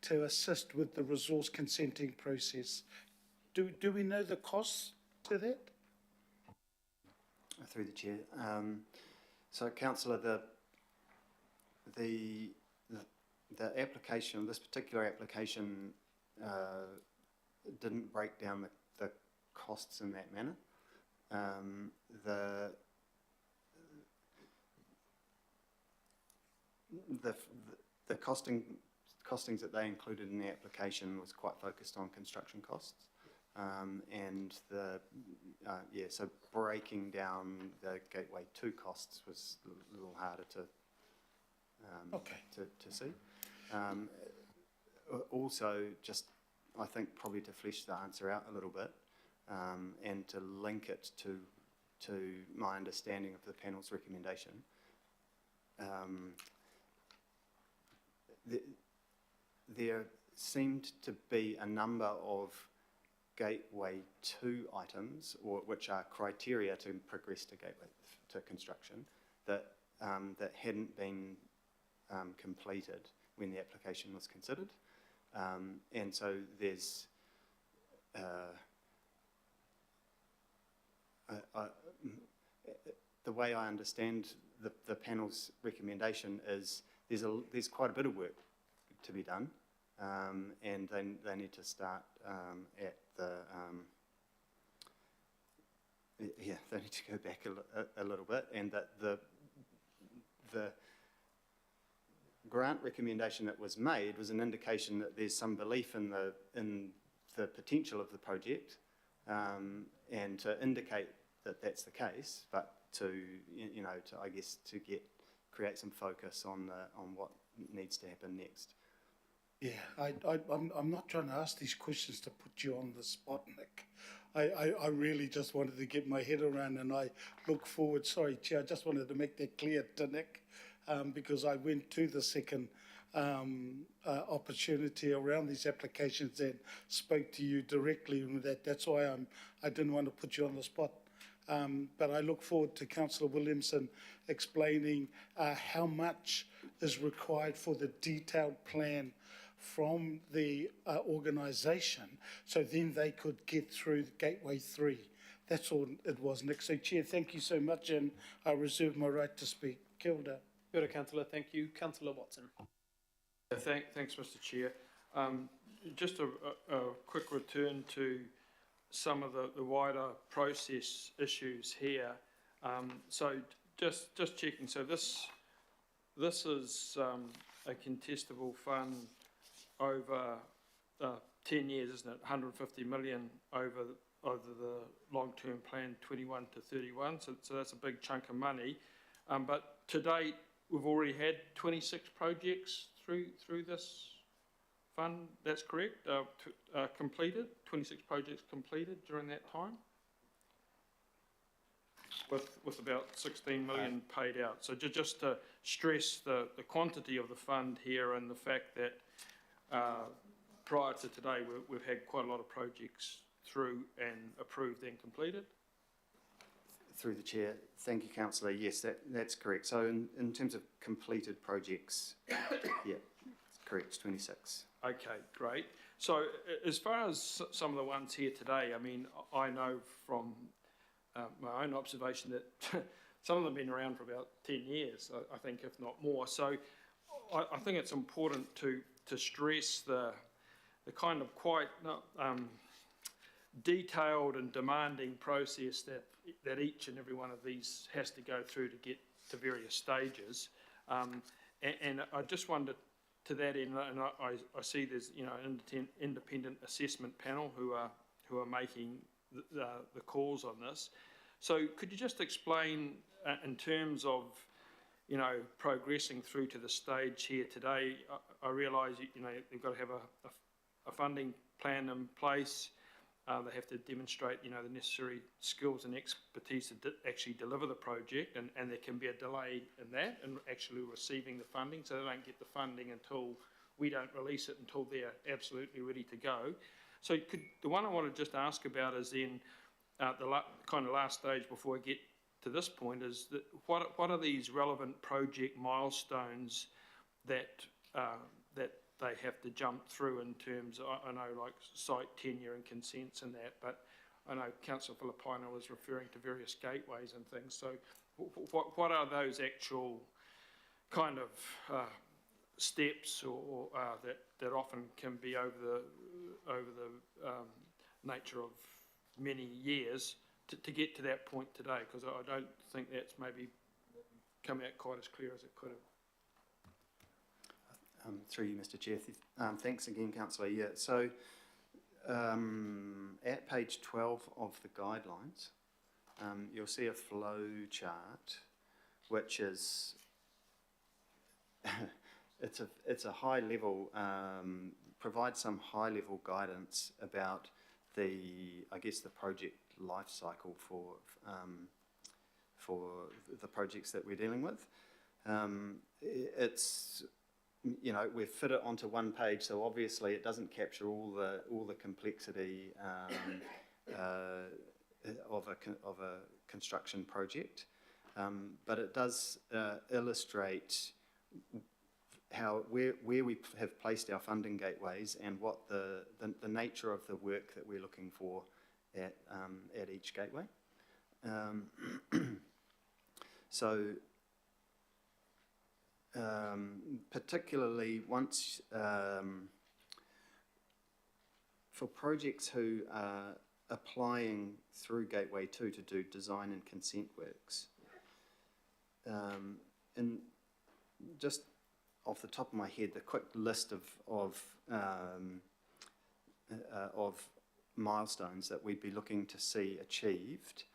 to assist with the resource consenting process. Do we know the costs to that? Through the chair. So, Councillor, the application, this particular application, didn't break down the costs in that manner. The costings that they included in the application was quite focused on construction costs, and so breaking down the Gateway 2 costs was a little harder to see. Also, just I think probably to flesh the answer out a little bit, and to link it to my understanding of the panel's recommendation. There seemed to be a number of Gateway 2 items, or which are criteria to progress to construction, that hadn't been completed when the application was considered, and so there's the way I understand the panel's recommendation is there's quite a bit of work to be done, and they need to start at the they need to go back a little bit, and that the grant recommendation that was made was an indication that there's some belief in the potential of the project, and to indicate that that's the case, but to I guess to create some focus on what needs to happen next. Yeah, I'm not trying to ask these questions to put you on the spot, Nick. I really just wanted to get my head around, and I look forward, sorry, Chair, I just wanted to make that clear to Nick, because I went to the second opportunity around these applications and spoke to you directly, and that's why I didn't want to put you on the spot. But I look forward to Councillor Williamson explaining how much is required for the detailed plan from the organisation, so then they could get through Gateway 3. That's all it was, Nick. So, Chair, thank you so much, and I reserve my right to speak. Kia ora. Kia ora, Councillor. Thank you. Councillor Watson. Thanks, Mr. Chair. Just a quick return to some of the wider process issues here. So just checking. So this is a contestable fund over 10 years, isn't it? 150 million over the long-term plan 21 to 31. So that's a big chunk of money. But to date, we've already had 26 projects through this fund. That's correct. Completed. 26 projects completed during that time, with about 16 million paid out. So just to stress the quantity of the fund here and the fact that prior to today we've had quite a lot of projects through and approved and completed. Through the chair, thank you, councillor. Yes, that's correct. So in terms of completed projects, yeah, correct, 26. Okay, great. So as far as some of the ones here today, I mean, I know from my own observation that some of them have been around for about 10 years, I think, if not more. So I think it's important to stress the kind of quite detailed and demanding process that each and every one of these has to go through to get to various stages. And I just wondered, to that end, and I see there's an independent assessment panel who are making the calls on this. So could you just explain in terms of progressing through to the stage here today? I realise they've got to have a funding plan in place. They have to demonstrate the necessary skills and expertise to actually deliver the project, and there can be a delay in that and actually receiving the funding, so they don't get the funding until we don't release it until they're absolutely ready to go. So the one I want to just ask about is then the kind of last stage before I get to this point is that what are these relevant project milestones that they have to jump through in terms of, I know, like site tenure and consents and that, but I know Councillor Filipino was referring to various gateways and things. So what are those actual kind of steps or that often can be over the nature of many years to get to that point today? Because I don't think that's maybe come out quite as clear as it could have. Through you, Mr. Chair. Thanks again, councillor. Yeah, so at page 12 of the guidelines, you'll see a flow chart, which is it's a high level, provides some high level guidance about the project life cycle for the projects that we're dealing with. It's we've fit it onto one page, so obviously it doesn't capture all the complexity of a construction project, but it does illustrate where we have placed our funding gateways and what the nature of the work that we're looking for at each gateway. So. Particularly once for projects who are applying through Gateway 2 to do design and consent works, and just off the top of my head, the quick list of milestones that we'd be looking to see achieved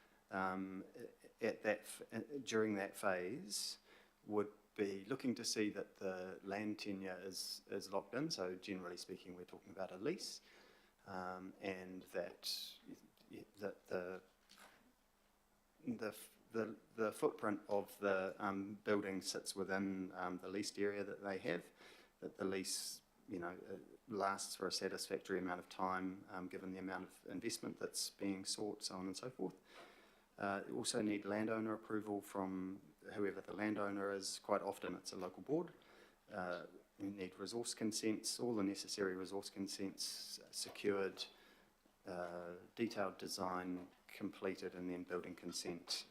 during that phase would be looking to see that the land tenure is locked in, so generally speaking we're talking about a lease, and that the footprint of the building sits within the leased area that they have, that the lease lasts for a satisfactory amount of time given the amount of investment that's being sought, so on and so forth. You also need landowner approval from whoever the landowner is. Quite often it's a local board. You need resource consents, all the necessary resource consents secured, detailed design completed, and then building consent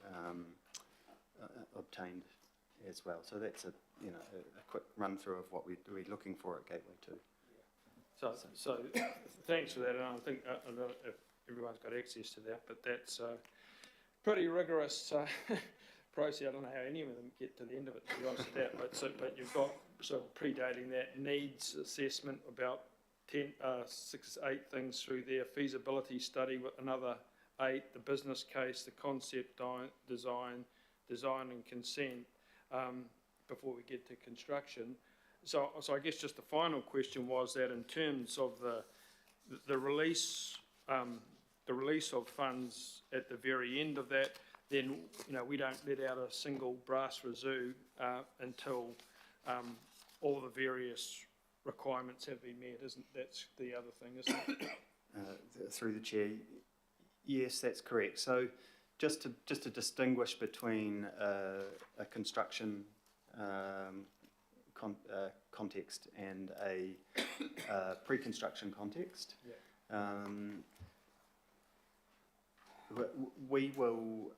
obtained as well. So that's a quick run through of what we're looking for at Gateway 2. So thanks for that, and I think I don't know if everyone's got access to that, but that's a pretty rigorous process. I don't know how any of them get to the end of it, to be honest with that, but you've got sort of predating that needs assessment, about 6, 8 things through there, feasibility study with another 8, the business case, the concept design and consent, before we get to construction. So I guess just the final question was that in terms of the release of funds at the very end of that, then we don't let out a single brass reserve until all the various requirements have been met. That's the other thing, isn't it? Through the chair, yes, that's correct. So just to distinguish between a construction context and a pre-construction context. Yeah. We will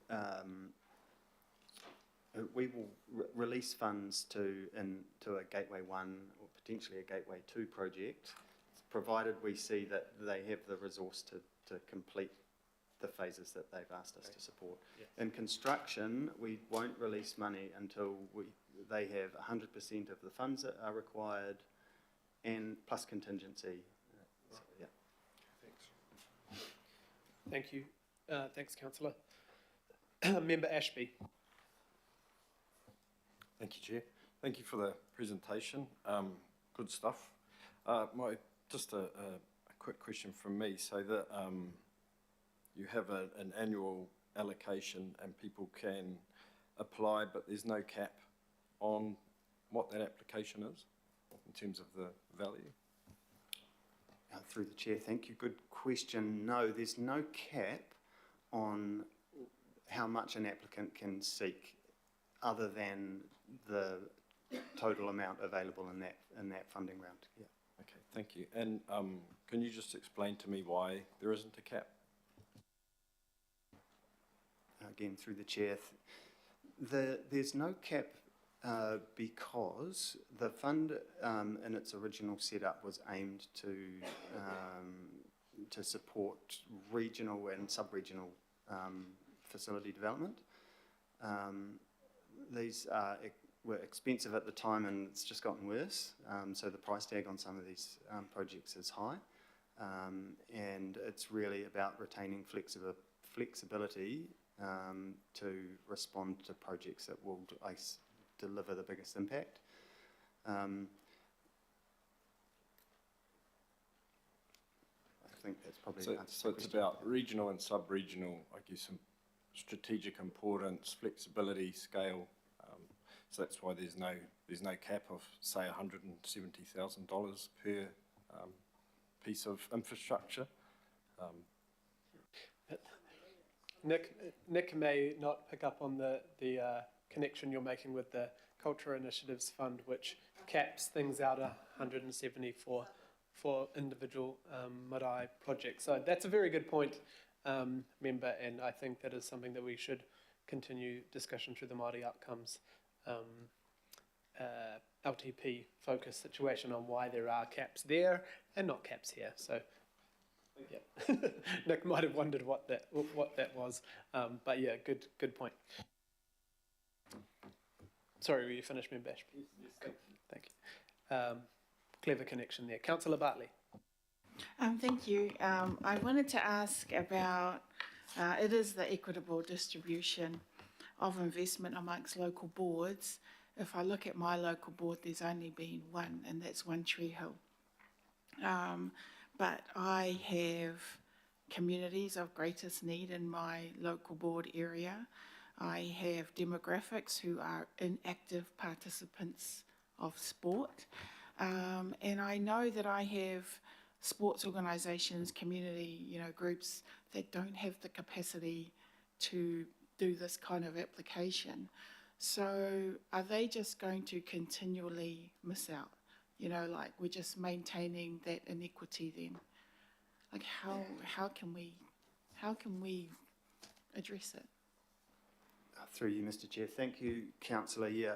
release funds to a Gateway 1 or potentially a Gateway 2 project, provided we see that they have the resource to complete the phases that they've asked us to support. Yeah. In construction, we won't release money until they have 100% of the funds that are required, and plus contingency. So, yeah. Thanks. Thank you. Thanks, Councillor. Member Ashby. Thank you, Chair. Thank you for the presentation. Good stuff. Just a quick question from me. So that you have an annual allocation and people can apply, but there's no cap on what that application is in terms of the value? Through the chair, thank you. Good question. No, there's no cap on how much an applicant can seek, other than the total amount available in that funding round. Yeah. Okay, thank you. And can you just explain to me why there isn't a cap? Again, through the chair, there's no cap because the fund in its original setup was aimed to support regional and sub-regional facility development. These were expensive at the time, and it's just gotten worse. So the price tag on some of these projects is high, and it's really about retaining flexibility to respond to projects that will deliver the biggest impact. I think that's probably so it's about regional and sub-regional, I guess, some strategic importance, flexibility, scale. So that's why there's no cap of, say, $170,000 per piece of infrastructure. Nick may not pick up on the connection you're making with the Culture Initiatives Fund, which caps things out 170 for individual marae projects. So that's a very good point, member, and I think that is something that we should continue discussion through the Māori Outcomes LTP focus situation on why there are caps there and not caps here. So yeah, Nick might have wondered what that was, but yeah, good point. Sorry, were you finished, Member Ashby? Yes, cool. Thank you. Clever connection there. Councillor Bartley. Thank you. I wanted to ask about, it is the equitable distribution of investment amongst local boards. If I look at my local board, there's only been one, and that's One Tree Hill. But I have communities of greatest need in my local board area. I have demographics who are inactive participants of sport. And I know that I have sports organisations, community, groups that don't have the capacity to do this kind of application. So are they just going to continually miss out? You know, like we're just maintaining that inequity then? Like how can we address it? Through you, Mr. Chair. Thank you, Councillor. Yeah,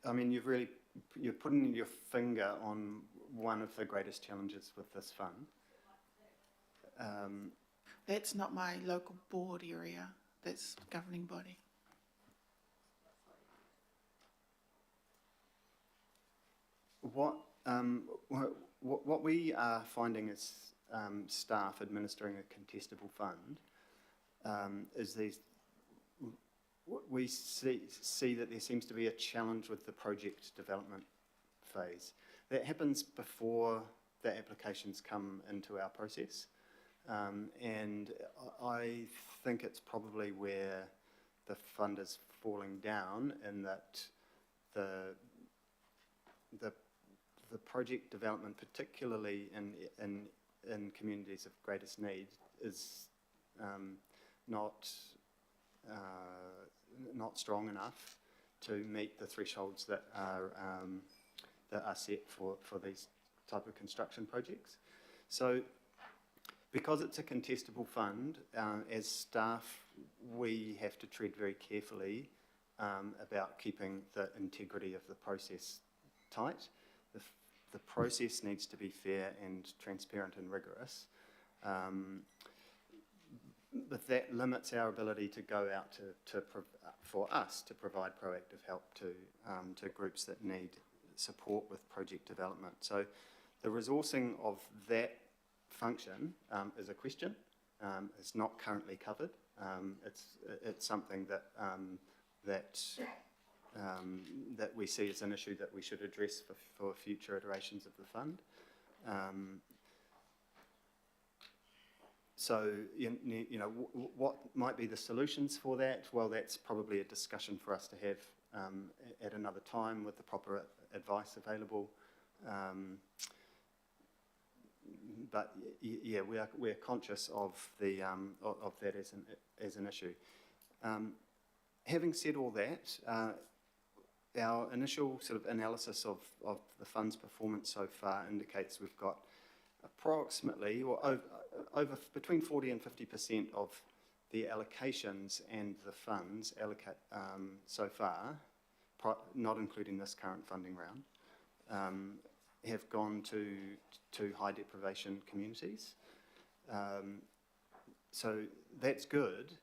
I mean, you're putting your finger on one of the greatest challenges with this fund. That's not my local board area, that's governing body. What we are finding as staff administering a contestable fund is we see that there seems to be a challenge with the project development phase. That happens before the applications come into our process, and I think it's probably where the fund is falling down, in that the project development, particularly in communities of greatest need, is not strong enough to meet the thresholds that are set for these type of construction projects. So, because it's a contestable fund, as staff, we have to tread very carefully about keeping the integrity of the process tight. The process needs to be fair and transparent and rigorous. But that limits our ability to go out for us to provide proactive help to groups that need support with project development. So the resourcing of that function is a question. It's not currently covered. It's something that we see as an issue that we should address for future iterations of the fund. So, you know, what might be the solutions for that? Well, that's probably a discussion for us to have at another time with the proper advice available. But yeah, we're conscious of that as an issue. Having said all that, our initial sort of analysis of the fund's performance so far indicates we've got approximately, or over between 40 and 50% of the allocations and the funds so far, not including this current funding round, have gone to high deprivation communities. So that's good,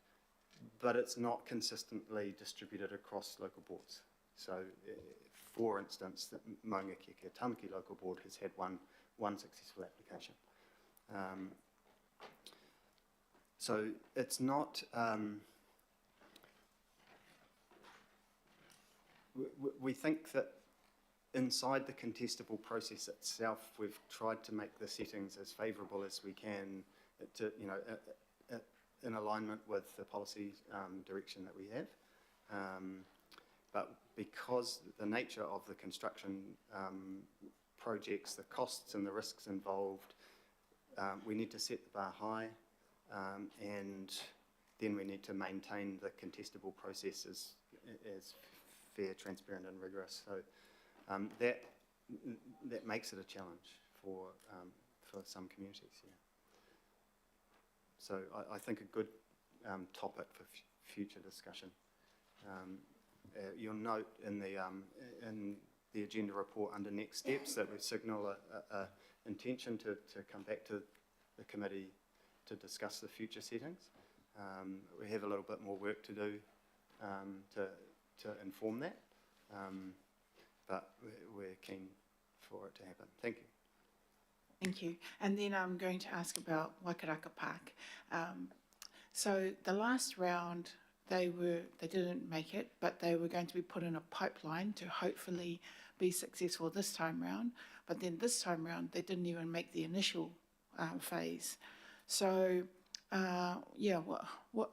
but it's not consistently distributed across local boards. So, for instance, the Maunga Keke Tamaki local board has had one successful application. So it's not. We think that inside the contestable process itself, we've tried to make the settings as favourable as we can, to, you know, in alignment with the policy direction that we have. But because the nature of the construction projects, the costs and the risks involved, we need to set the bar high, and then we need to maintain the contestable process as fair, transparent and rigorous. So that makes it a challenge for some communities. Yeah. So I think a good topic for future discussion. You'll note in the agenda report under next steps that we signal a intention to come back to the committee to discuss the future settings. We have a little bit more work to do to inform that, but we're keen for it to happen. Thank you. Thank you. And then I'm going to ask about Waikaraka Park. So the last round, they didn't make it, but they were going to be put in a pipeline to hopefully be successful this time round. But then this time round, they didn't even make the initial phase. So, yeah, what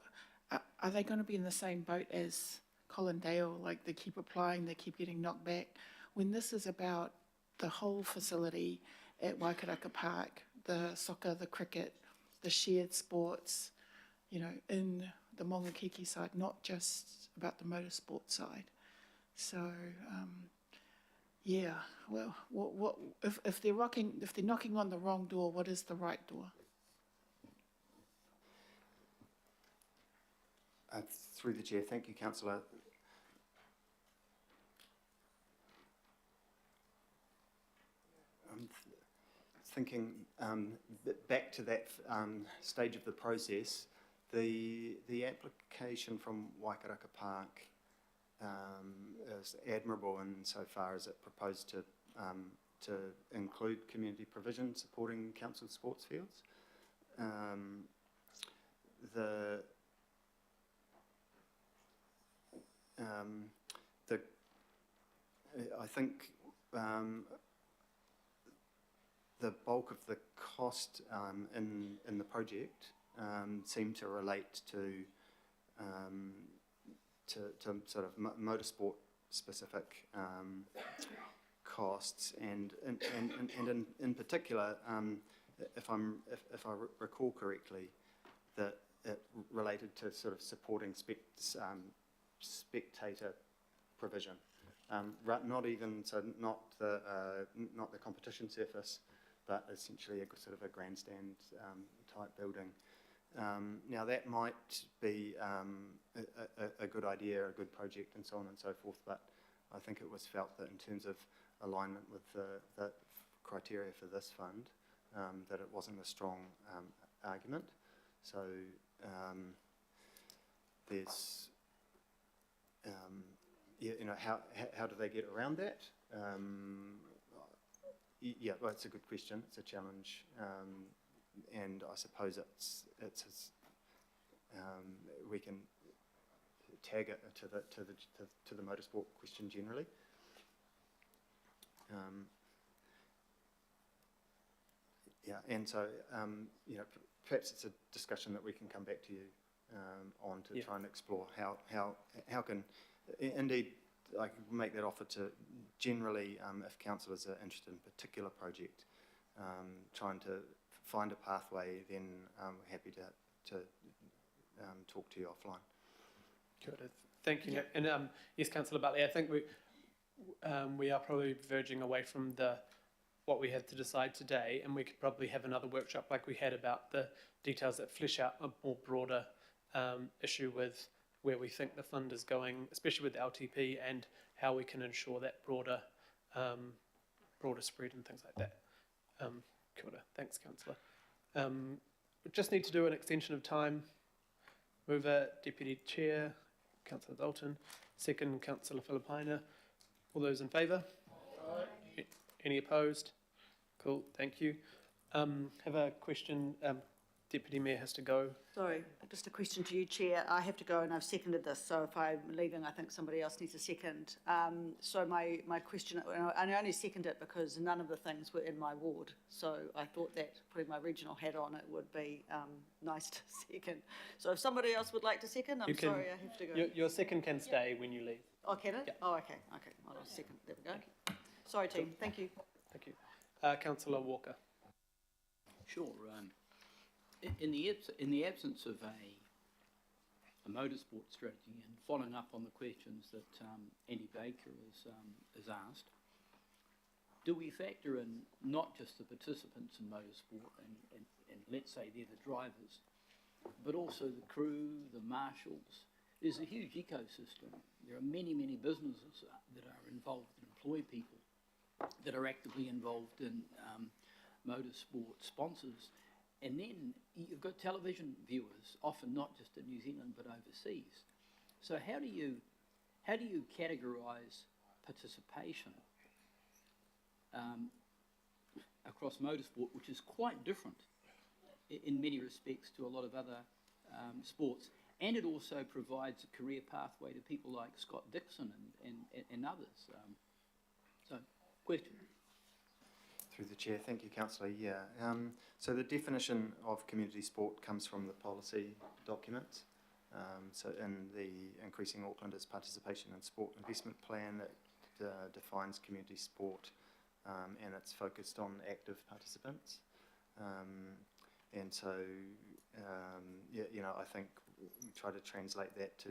are they going to be in the same boat as Collindale? Like, they keep applying, they keep getting knocked back. When this is about the whole facility at Waikaraka Park, the soccer, the cricket, the shared sports, you know, in the Mongakiki side, not just about the motorsport side. So, yeah, well, what if they're knocking on the wrong door, what is the right door? Through the chair, thank you, councillor. I'm thinking back to that stage of the process. The application from Waikaraka Park is admirable insofar as it proposed to include community provision supporting council sports fields. I think the bulk of the cost in the project seemed to relate to sort of motorsport specific costs, and in particular, if I recall correctly, that it related to sort of supporting spectator provision, not the competition surface, but essentially a sort of a grandstand type building. Now that might be a good idea, a good project, and so on and so forth, but I think it was felt that in terms of alignment with the criteria for this fund, that it wasn't a strong argument. So there's, how do they get around that? Yeah, well, it's a good question. It's a challenge, and I suppose we can tag it to the motorsport question generally. Yeah, and so perhaps it's a discussion that we can come back to you on to try and explore how can indeed I can make that offer to generally if councillors are interested in a particular project, trying to find a pathway, then we're happy to talk to you offline. Good. Thank you, Nick. And yes, Councillor Butley, I think we are probably verging away from what we had to decide today, and we could probably have another workshop like we had about the details that flesh out a more broader issue with where we think the fund is going, especially with the LTP, and how we can ensure that broader spread and things like that. Kia ora. Thanks, Councillor. We just need to do an extension of time. Mover, Deputy Chair, Councillor Dalton. Second, Councillor Filipaina. All those in favour? Aye. Any opposed? Cool, thank you. Have a question. Deputy Mayor has to go. Sorry, just a question to you, Chair. I have to go and I've seconded this, so if I'm leaving, I think somebody else needs a second. So my question, and I only second it because none of the things were in my ward, so I thought that putting my regional hat on, it would be nice to second. So if somebody else would like to second, sorry, I have to go. Your second can stay when you leave. Oh, can it? Yeah. Oh, okay, well, I'll second, there we go. Sorry, team, thank you. Thank you. Councillor Walker. Sure. In the absence of a motorsport strategy, and following up on the questions that Andy Baker has asked, do we factor in not just the participants in motorsport and let's say they're the drivers, but also the crew, the marshals? There's a huge ecosystem. There are many businesses that are involved and employ people that are actively involved in motorsport sponsors. And then you've got television viewers, often not just in New Zealand but overseas. So how do you categorise participation across motorsport, which is quite different in many respects to a lot of other sports, and it also provides a career pathway to people like Scott Dixon and others. So, question. Through the chair, thank you, councillor. Yeah, so the definition of community sport comes from the policy document. So in the Increasing Aucklanders Participation in Sport Investment Plan, it defines community sport, and it's focused on active participants. And so, I think we try to translate that to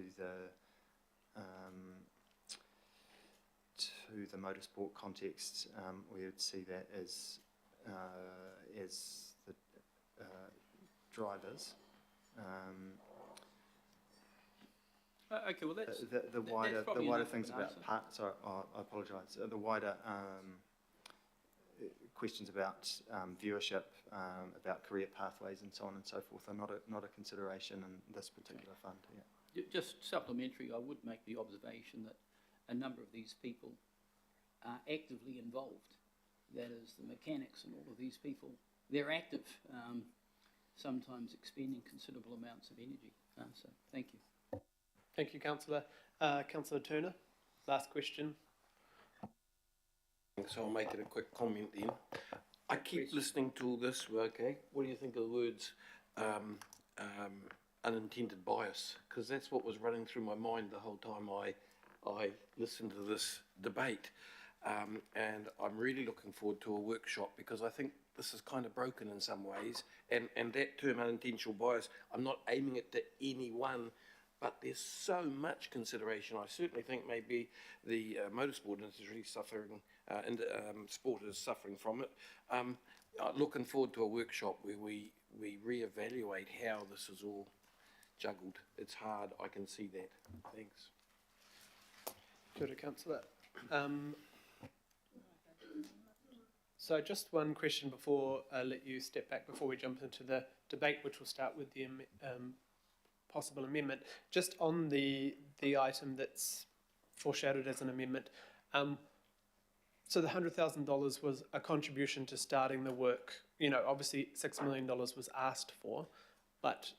the motorsport context, we would see that as the drivers. Okay, well, that's... The wider things about sorry, I apologise. The wider questions about viewership, about career pathways and so on and so forth are not a consideration in this particular fund. Yeah. Just supplementary, I would make the observation that a number of these people are actively involved. That is, the mechanics and all of these people, they're active, sometimes expending considerable amounts of energy. So, thank you. Thank you, Councillor. Councillor Turner, last question. So I'll make it a quick comment then. I keep listening to all this, okay? What do you think of the words unintended bias? Because that's what was running through my mind the whole time I listened to this debate. And I'm really looking forward to a workshop because I think this is kind of broken in some ways. And that term unintentional bias, I'm not aiming it to anyone, but there's so much consideration. I certainly think maybe the motorsport industry is really suffering, and sport is suffering from it. Looking forward to a workshop where we reevaluate how this is all juggled. It's hard, I can see that. Thanks. Kia ora, Councillor. So just one question before I let you step back, before we jump into the debate, which will start with the possible amendment. Just on the item that's foreshadowed as an amendment, so the $100,000 was a contribution to starting the work. You know, obviously $6 million was asked for, but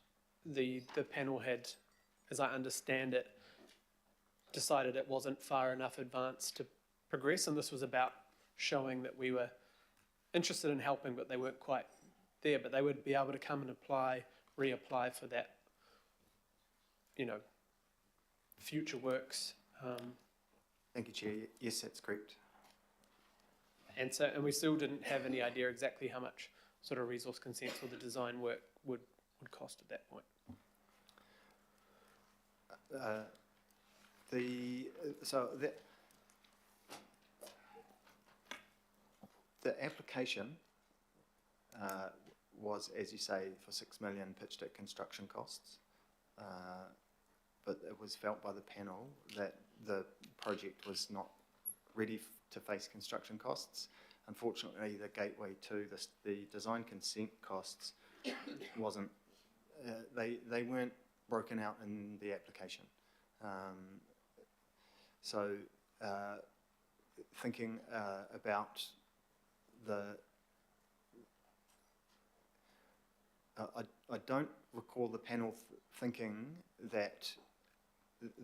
the panel had, as I understand it, decided it wasn't far enough advanced to progress, and this was about showing that we were interested in helping, but they weren't quite there. But they would be able to come and reapply for that, you know, future works. Thank you, Chair. Yes, that's correct. And we still didn't have any idea exactly how much sort of resource consents or the design work would cost at that point. The application was, as you say, for $6 million pitched at construction costs, but it was felt by the panel that the project was not ready to face construction costs. Unfortunately, the gateway to the design consent costs wasn't. They weren't broken out in the application. Thinking about I don't recall the panel thinking that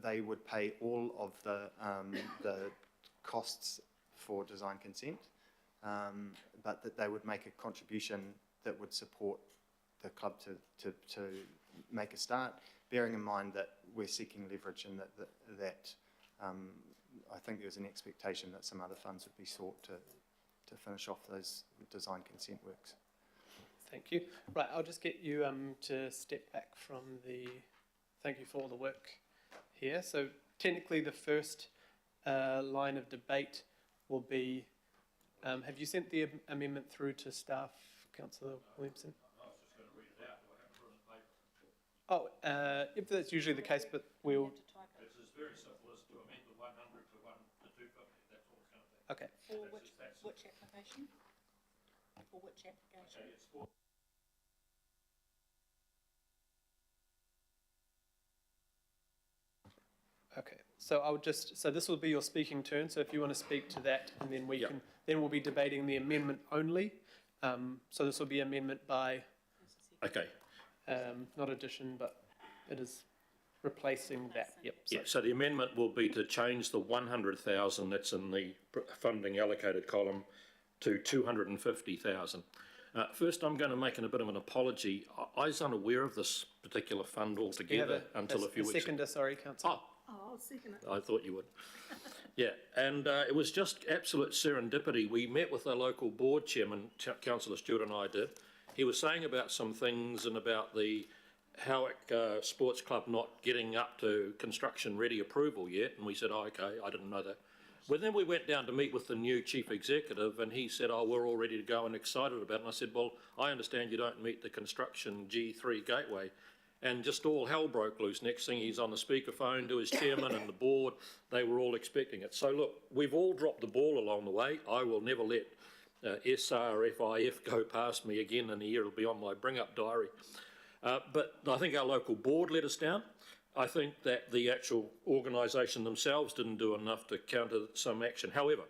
they would pay all of the costs for design consent, but that they would make a contribution that would support the club to make a start, bearing in mind that we're seeking leverage and that I think there was an expectation that some other funds would be sought to finish off those design consent works. Thank you. Right, I'll just get you to step back from the... Thank you for all the work here. So technically the first line of debate will be, have you sent the amendment through to staff, Councillor Williamson? I was just going to read it out. Do I have to put it on paper? Oh, if that's usually the case, but we'll... It's as very simple as to amend the 100 to 250. That's all it's going to be. Okay. For which application? For which application? Okay, it's for... Okay, so I'll just, so this will be your speaking turn, so if you want to speak to that, and then we can, then we'll be debating the amendment only. So this will be amendment by... Okay. Not addition, but it is replacing that, yep. Yeah, so the amendment will be to change the 100,000 that's in the funding allocated column to 250,000. First, I'm going to make a bit of an apology. I was unaware of this particular fund altogether until a few weeks ago. Seconder, sorry, Councillor. Oh, I'll second it. I thought you would. Yeah, and it was just absolute serendipity. We met with our local board chairman, Councillor Stewart and I did. He was saying about some things and about Howick Sports Club not getting up to construction ready approval yet, and we said, oh, okay, I didn't know that. Well, then we went down to meet with the new chief executive, and he said, oh, we're all ready to go and excited about it. And I said, well, I understand you don't meet the construction G3 gateway. And just all hell broke loose. Next thing, he's on the speakerphone to his chairman and the board. They were all expecting it. So look, we've all dropped the ball along the way. I will never let SRFIF go past me again in a year. It'll be on my bring-up diary. But I think our local board let us down. I think that the actual organisation themselves didn't do enough to counter some action. However,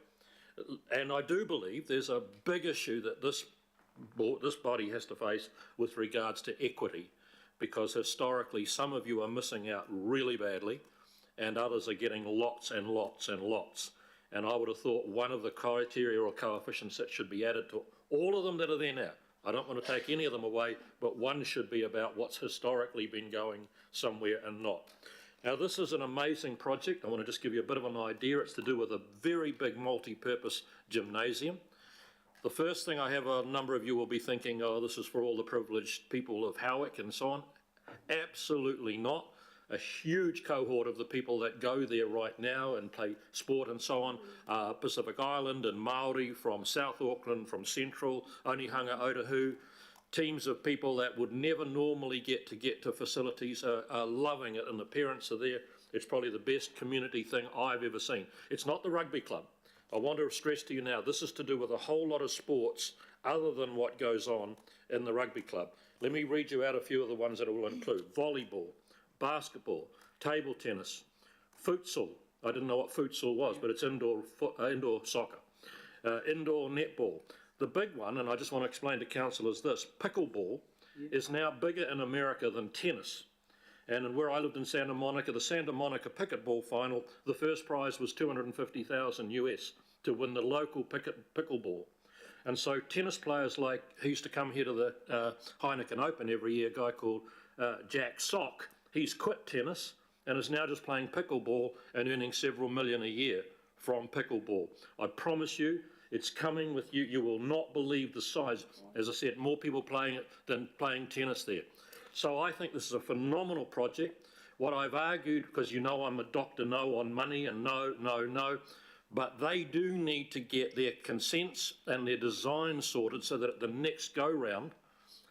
and I do believe there's a big issue that this body has to face with regards to equity, because historically some of you are missing out really badly and others are getting lots and lots and lots. And I would have thought one of the criteria or coefficients that should be added to all of them that are there now, I don't want to take any of them away, but one should be about what's historically been going somewhere and not. Now, this is an amazing project. I want to just give you a bit of an idea. It's to do with a very big multi-purpose gymnasium. The first thing I have, a number of you will be thinking, oh, this is for all the privileged people of Howick and so on. Absolutely not. A huge cohort of the people that go there right now and play sport and so on, Pacific Island and Māori from South Auckland, from Central, Onehunga, Otahu, teams of people that would never normally get to facilities are loving it, and the parents are there. It's probably the best community thing I've ever seen. It's not the rugby club. I want to stress to you now, this is to do with a whole lot of sports other than what goes on in the rugby club. Let me read you out a few of the ones that it will include. Volleyball, basketball, table tennis, futsal. I didn't know what futsal was, but it's indoor soccer, indoor netball. The big one, and I just want to explain to council, is this. Pickleball is now bigger in America than tennis. And where I lived in Santa Monica, the Santa Monica pickleball final, the first prize was $250,000 US to win the local pickleball. And so tennis players like, who used to come here to the Heineken Open every year, a guy called Jack Sock, he's quit tennis and is now just playing pickleball and earning several million a year from pickleball. I promise you, it's coming with you. You will not believe the size. As I said, more people playing it than playing tennis there. So I think this is a phenomenal project. What I've argued, because you know I'm a Dr. No on money and no, but they do need to get their consents and their design sorted so that at the next go-round,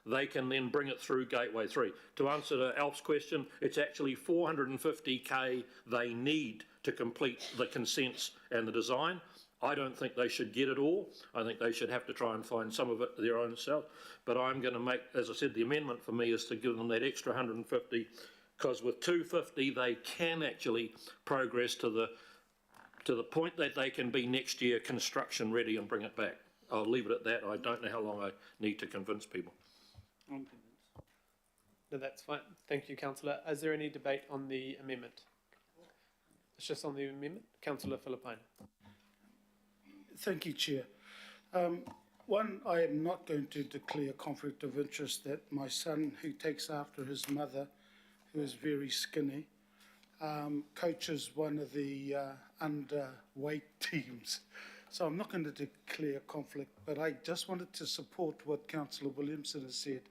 they can then bring it through Gateway 3. To answer Alf's question, it's actually 450K they need to complete the consents and the design. I don't think they should get it all. I think they should have to try and find some of it their own self. But I'm going to make, as I said, the amendment for me is to give them that extra 150, because with 250 they can actually progress to the point that they can be next year construction ready and bring it back. I'll leave it at that. I don't know how long I need to convince people. I'm convinced. No, that's fine. Thank you, Councillor. Is there any debate on the amendment? It's just on the amendment. Councillor Filipaina. Thank you, Chair. One, I am not going to declare conflict of interest that my son, who takes after his mother, who is very skinny, coaches one of the underweight teams. So I'm not going to declare conflict, but I just wanted to support what Councillor Williamson has said,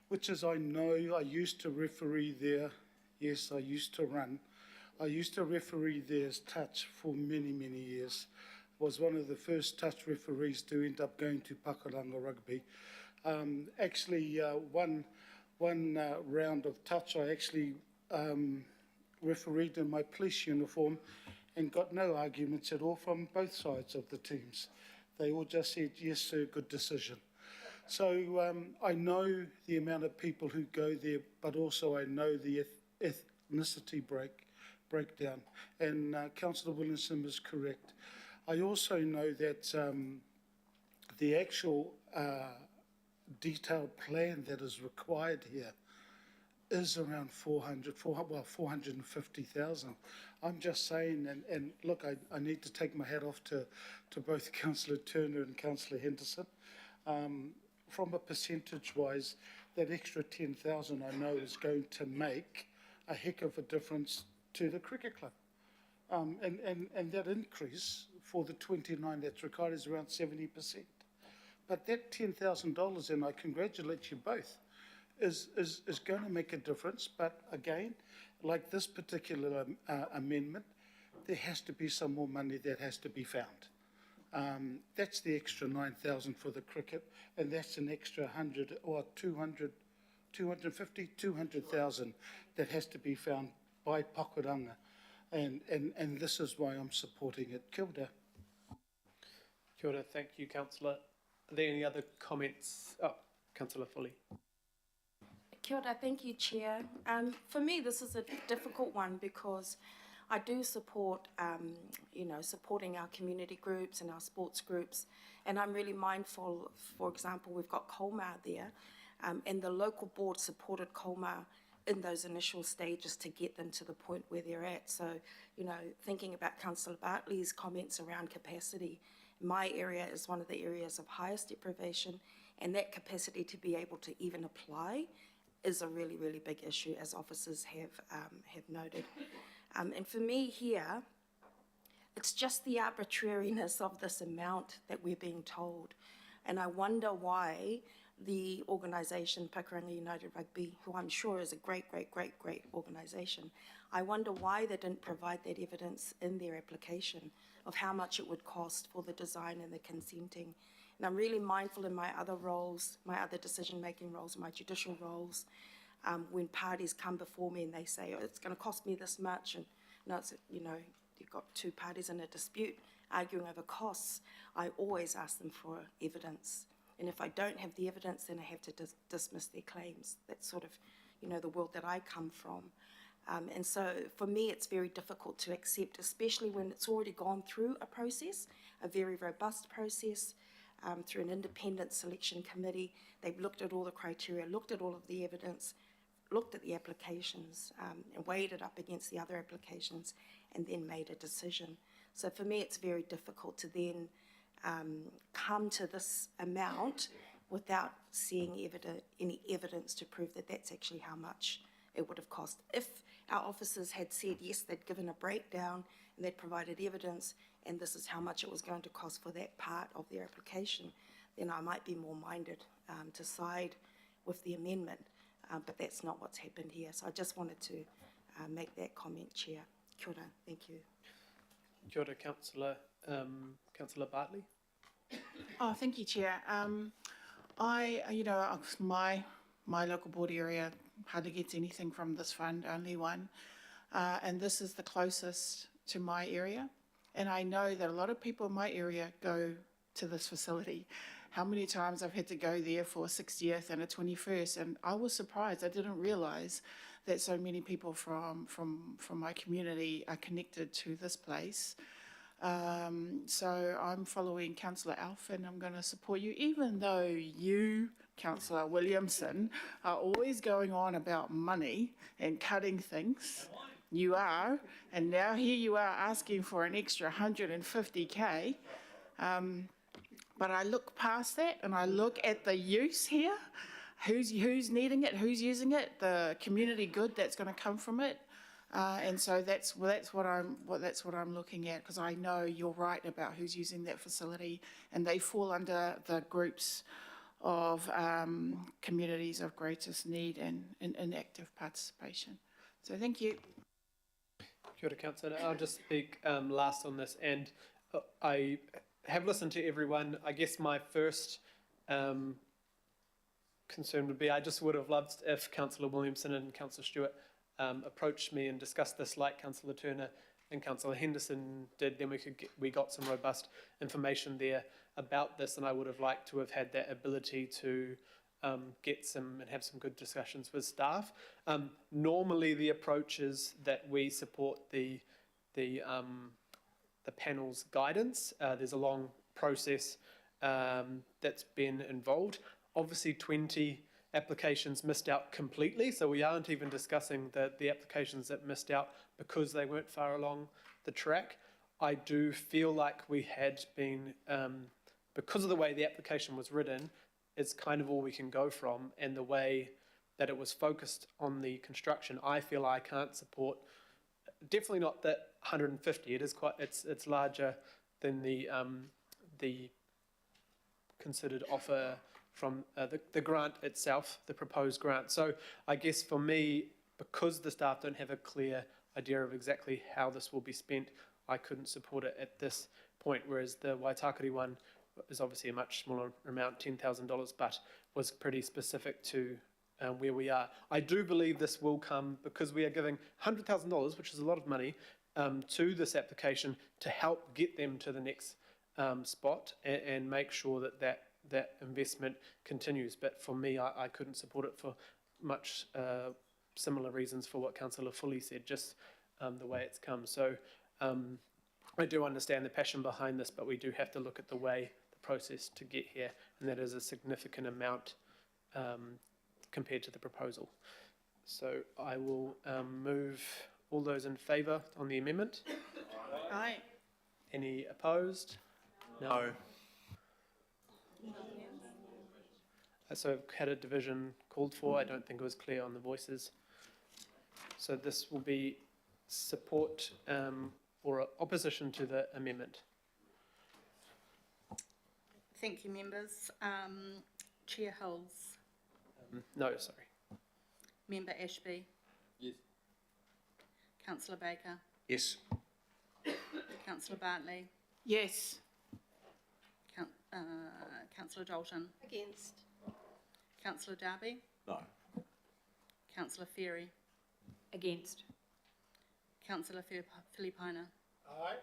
which is I know I used to referee there. Yes, I used to run. I used to referee there as touch for many, many years. Was one of the first touch referees to end up going to Pakuranga Rugby. Actually, one round of touch, I actually refereed in my police uniform and got no arguments at all from both sides of the teams. They all just said, yes, sir, good decision. So I know the amount of people who go there, but also I know the ethnicity breakdown. And Councillor Williamson is correct. I also know that the actual detailed plan that is required here is around 450,000. I'm just saying, and look, I need to take my hat off to both Councillor Turner and Councillor Henderson. From a percentage-wise, that extra 10,000 I know is going to make a heck of a difference to the cricket club. And that increase for the 29 that's required is around 70%. But that $10,000, and I congratulate you both, is going to make a difference. But again, like this particular amendment, there has to be some more money that has to be found. That's the extra 9,000 for the cricket, and that's an extra 100 or 200, 250, 200,000 that has to be found by Pakuranga. And this is why I'm supporting it. Kia ora. Kia ora, thank you, Councillor. Are there any other comments? Oh, Councillor Foley. Kia ora, thank you, Chair. For me, this is a difficult one because I do support, supporting our community groups and our sports groups, and I'm really mindful. For example, we've got Colmar there, and the local board supported Colmar in those initial stages to get them to the point where they're at. So, thinking about Councillor Bartley's comments around capacity, my area is one of the areas of highest deprivation, and that capacity to be able to even apply is a really, really big issue, as officers have noted. And for me here, it's just the arbitrariness of this amount that we're being told. And I wonder why the organisation, Pakuranga United Rugby, who I'm sure is a great, great, great, great organisation, I wonder why they didn't provide that evidence in their application of how much it would cost for the design and the consenting. And I'm really mindful in my other roles, my other decision-making roles, my judicial roles, when parties come before me and they say, oh, it's going to cost me this much, and you've got two parties in a dispute arguing over costs, I always ask them for evidence. And if I don't have the evidence, then I have to dismiss their claims. That's sort of, the world that I come from. And so for me, it's very difficult to accept, especially when it's already gone through a process, a very robust process, through an independent selection committee. They've looked at all the criteria, looked at all of the evidence, looked at the applications, and weighed it up against the other applications, and then made a decision. So for me, it's very difficult to then come to this amount without seeing any evidence to prove that that's actually how much it would have cost. If our officers had said, yes, they'd given a breakdown and they'd provided evidence, and this is how much it was going to cost for that part of their application, then I might be more minded to side with the amendment. But that's not what's happened here. So I just wanted to make that comment, Chair. Kia ora, thank you. Kia ora, Councillor Bartley. Oh, thank you, Chair. My local board area hardly gets anything from this fund, only one. And this is the closest to my area. And I know that a lot of people in my area go to this facility. How many times I've had to go there for a 60th and a 21st, and I was surprised. I didn't realise that so many people from my community are connected to this place. So I'm following Councillor Alf, and I'm going to support you, even though you, Councillor Williamson, are always going on about money and cutting things. You are, and now here you are asking for an extra 150K. But I look past that and I look at the use here, who's needing it, who's using it, the community good that's going to come from it, and so that's what I'm looking at, because I know you're right about who's using that facility, and they fall under the groups of communities of greatest need and inactive participation. So thank you. Kia ora, Councillor. I'll just speak last on this, and I have listened to everyone. I guess my first concern would be I just would have loved if Councillor Williamson and Councillor Stewart approached me and discussed this like Councillor Turner and Councillor Henderson did. Then we got some robust information there about this, and I would have liked to have had that ability to get some and have some good discussions with staff. Normally the approach is that we support the panel's guidance. There's a long process that's been involved. Obviously 20 applications missed out completely, so we aren't even discussing the applications that missed out because they weren't far along the track. I do feel like we had been, because of the way the application was written, it's kind of all we can go from, and the way that it was focused on the construction, I feel I can't support. Definitely not that 150. It is it's larger than the considered offer from the grant itself, the proposed grant. So I guess for me, because the staff don't have a clear idea of exactly how this will be spent, I couldn't support it at this point, whereas the Waitakere one is obviously a much smaller amount, $10,000, but was pretty specific to where we are. I do believe this will come because we are giving $100,000, which is a lot of money, to this application to help get them to the next spot and make sure that investment continues. But for me, I couldn't support it for much similar reasons for what Councillor Fully said, just the way it's come. So I do understand the passion behind this, but we do have to look at the process to get here, and that is a significant amount compared to the proposal. So I will move all those in favour on the amendment. Aye. Any opposed? No. So I've had a division called for. I don't think it was clear on the voices. So this will be support or opposition to the amendment. Thank you, members. Chair Hills. No, sorry. Member Ashby. Yes. Councillor Baker. Yes. Councillor Bartley. Yes. Councillor Dalton. Against. Councillor Darby. No. Councillor Ferry. Against. Councillor Filipina. Aye.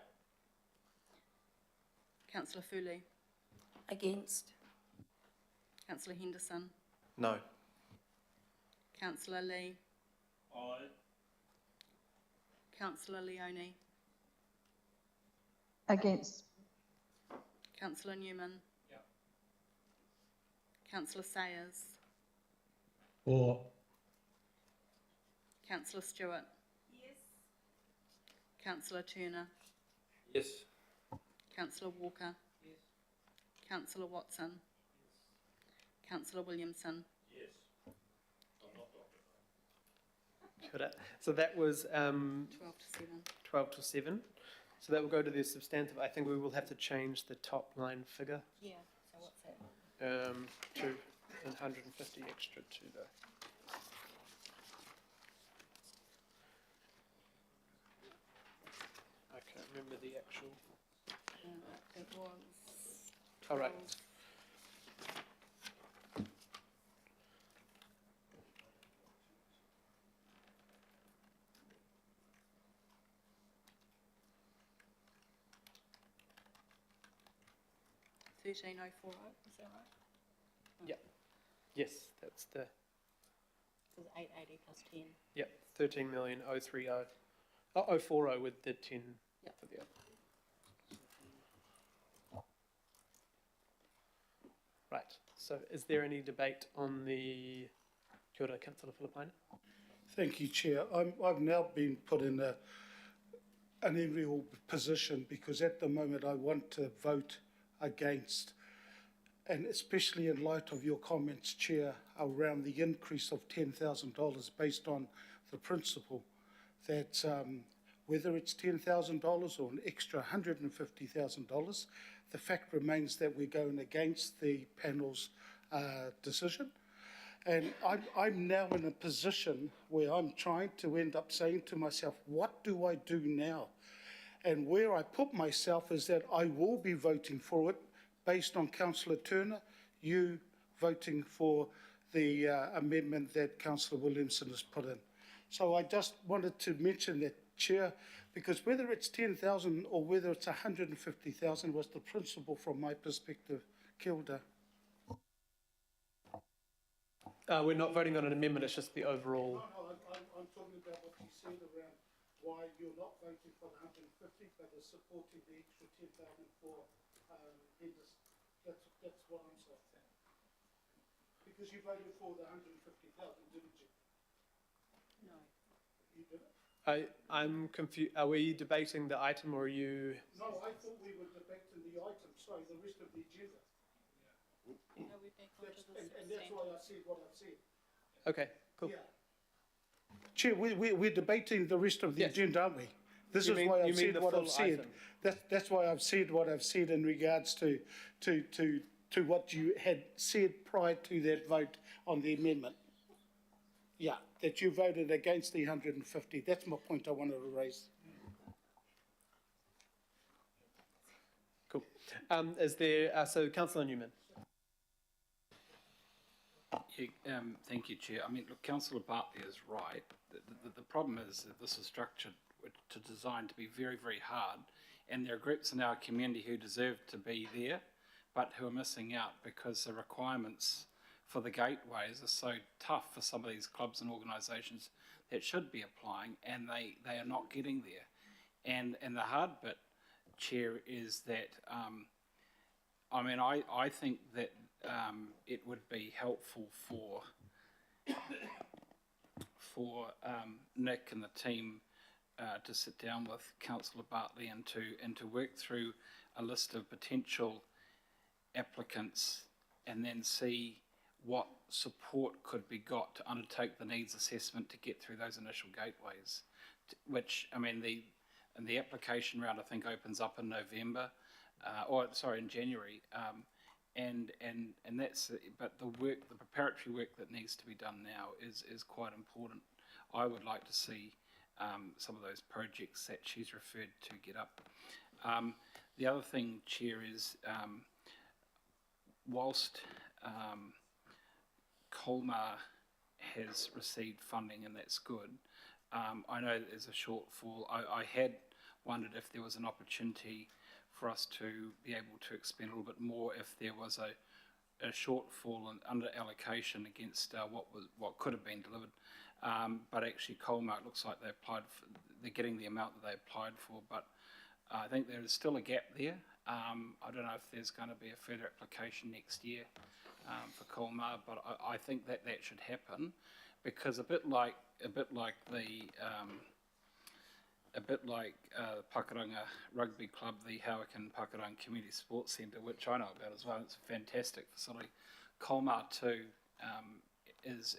Councillor Fuli. Against. Councillor Henderson. No. Councillor Lee. Aye. Councillor Leone. Against. Councillor Newman. Yep. Councillor Sayers. Or. Councillor Stewart. Yes. Councillor Turner. Yes. Councillor Walker. Yes. Councillor Watson. Councillor Williamson. Yes. Kia ora. So that was 12 to 7. 12 to 7. So that will go to the substantive. I think we will have to change the top line figure Yeah, so what's that? to 150 extra to the... I can't remember the actual... It was. All right. 13,040, is that right? Yeah. Yes, that's the... So it's 880 plus 10. Yep, 13,030. Oh, 040 with the 10 Yep. for the other. Right, so is there any debate on the... Kia ora, Councillor Filipina? Thank you, Chair. I've now been put in an enviable position because at the moment I want to vote against, and especially in light of your comments, Chair, around the increase of $10,000 based on the principle that whether it's $10,000 or an extra $150,000, the fact remains that we're going against the panel's decision. And I'm now in a position where I'm trying to end up saying to myself, what do I do now? And where I put myself is that I will be voting for it based on Councillor Turner, you voting for the amendment that Councillor Williamson has put in. So I just wanted to mention that, Chair, because whether it's 10,000 or whether it's 150,000 was the principle from my perspective. Kia ora. We're not voting on an amendment, it's just the overall... No, I'm talking about what you said around why you're not voting for the 150, but are supporting the extra 10,000 for Henderson. That's what I'm saying. Because you voted for the 150,000, didn't you? No. You didn't? I'm confused. Are we debating the item or are you... No, I thought we were debating the item, sorry, the rest of the agenda. No, we're back onto the And that's why I said what I've said. Okay, cool. Yeah. Chair, we're debating the rest of the Yes. agenda, aren't we? This You is mean- why you I've mean said the what full I've said. item? That's why I've said what I've said in regards to to what you had said prior to that vote on the amendment. Yeah, that you voted against the 150. That's my point I wanted to raise. Cool. Is there, so Councillor Newman? Yeah, thank you, Chair. I mean, look, Councillor Bartley is right. The problem is that this is structured to design to be very, very hard, and there are groups in our community who deserve to be there, but who are missing out because the requirements for the gateways are so tough for some of these clubs and organisations that should be applying, and they are not getting there. And the hard bit, Chair, is that I mean, I think that it would be helpful for Nick and the team to sit down with Councillor Bartley and to work through a list of potential applicants and then see what support could be got to undertake the needs assessment to get through those initial gateways, which, I mean, the application round I think opens up in November, in January, and that's, but the preparatory work that needs to be done now is quite important. I would like to see some of those projects that she's referred to get up. The other thing, Chair, is whilst Colmar has received funding and that's good, I know there's a shortfall. I had wondered if there was an opportunity for us to be able to expend a little bit more if there was a shortfall and under allocation against what could have been delivered. But actually Colmar, it looks like they're getting the amount that they applied for, but I think there is still a gap there. I don't know if there's going to be a further application next year for Colmar, but I think that should happen, because a bit like Pakuranga Rugby Club, the Hauakan Pakuranga Community Sports Centre, which I know about as well. It's a fantastic facility. Colmar too is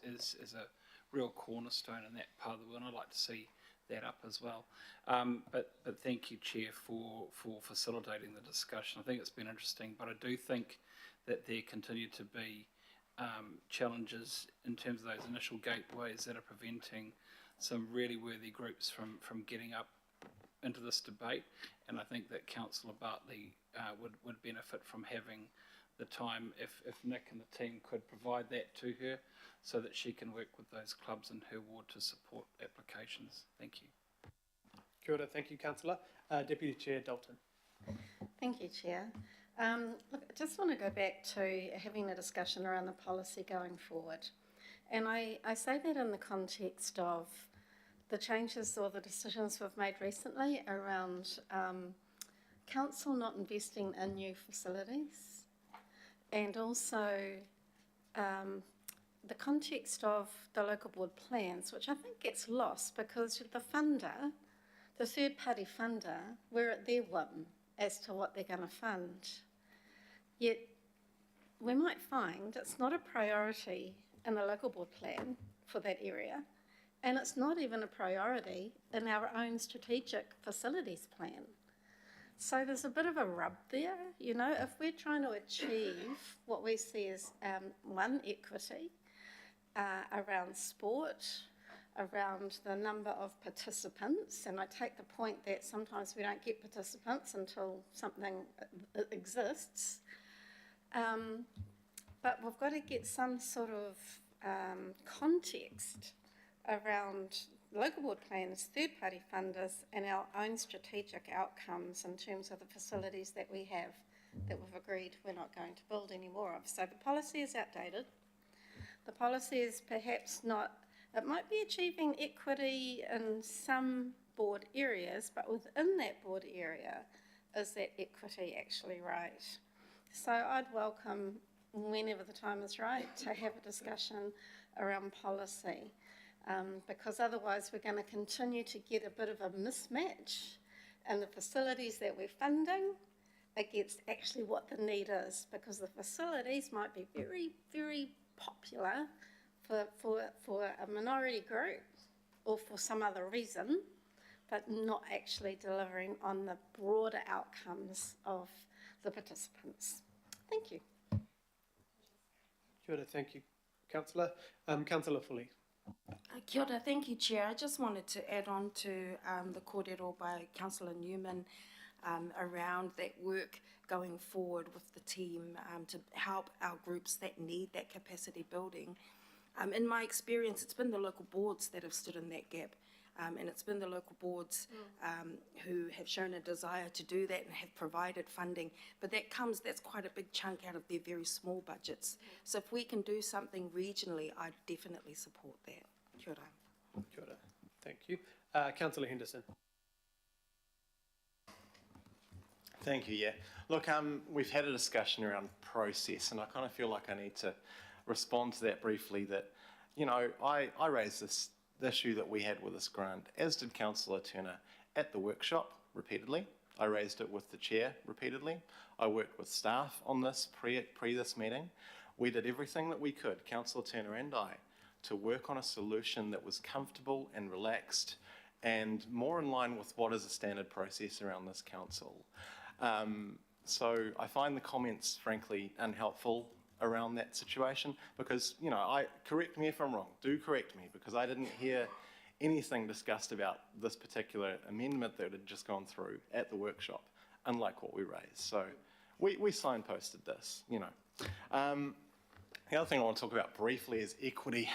a real cornerstone in that part of the world. I'd like to see that up as well. But thank you, Chair, for facilitating the discussion. I think it's been interesting, but I do think that there continue to be challenges in terms of those initial gateways that are preventing some really worthy groups from getting up into this debate, and I think that Councillor Bartley would benefit from having the time if Nick and the team could provide that to her so that she can work with those clubs in her ward to support applications. Thank you. Kia ora, thank you, Councillor. Deputy Chair Dalton. Thank you, Chair. Look, I just want to go back to having a discussion around the policy going forward. And I say that in the context of the changes or the decisions we've made recently around council not investing in new facilities, and also the context of the local board plans, which I think gets lost because the funder, the third-party funder, we're at their whim as to what they're going to fund. Yet we might find it's not a priority in the local board plan for that area, and it's not even a priority in our own strategic facilities plan. So there's a bit of a rub there, you know, if we're trying to achieve what we see as one, equity around sport, around the number of participants, and I take the point that sometimes we don't get participants until something exists, but we've got to get some sort of context around local board plans, third-party funders, and our own strategic outcomes in terms of the facilities that we have that we've agreed we're not going to build any more of. So the policy is outdated. The policy is perhaps not, it might be achieving equity in some board areas, but within that board area, is that equity actually right? So I'd welcome, whenever the time is right, to have a discussion around policy, because otherwise we're going to continue to get a bit of a mismatch in the facilities that we're funding against actually what the need is, because the facilities might be very, very popular for a minority group or for some other reason, but not actually delivering on the broader outcomes of the participants. Thank you. Kia ora, thank you, Councillor. Councillor Foley. Kia ora, thank you, Chair. I just wanted to add on to the kōrero by Councillor Newman around that work going forward with the team to help our groups that need that capacity building. In my experience, it's been the local boards that have stood in that gap. And it's been the local boards who have shown a desire to do that and have provided funding. But that's quite a big chunk out of their very small budgets. So if we can do something regionally, I definitely support that. Kia ora. Kia ora. Thank you. Councillor Henderson. Thank you, yeah. Look, we've had a discussion around process, and I kind of feel like I need to respond to that briefly, that, you know, I raised this issue that we had with this grant, as did Councillor Turner, at the workshop repeatedly. I raised it with the chair repeatedly. I worked with staff on this pre this meeting. We did everything that we could, Councillor Turner and I, to work on a solution that was comfortable and relaxed and more in line with what is a standard process around this council. So I find the comments, frankly, unhelpful around that situation, because, you know, correct me if I'm wrong, do correct me, because I didn't hear anything discussed about this particular amendment that had just gone through at the workshop, unlike what we raised. So we signposted this, you know. The other thing I want to talk about briefly is equity.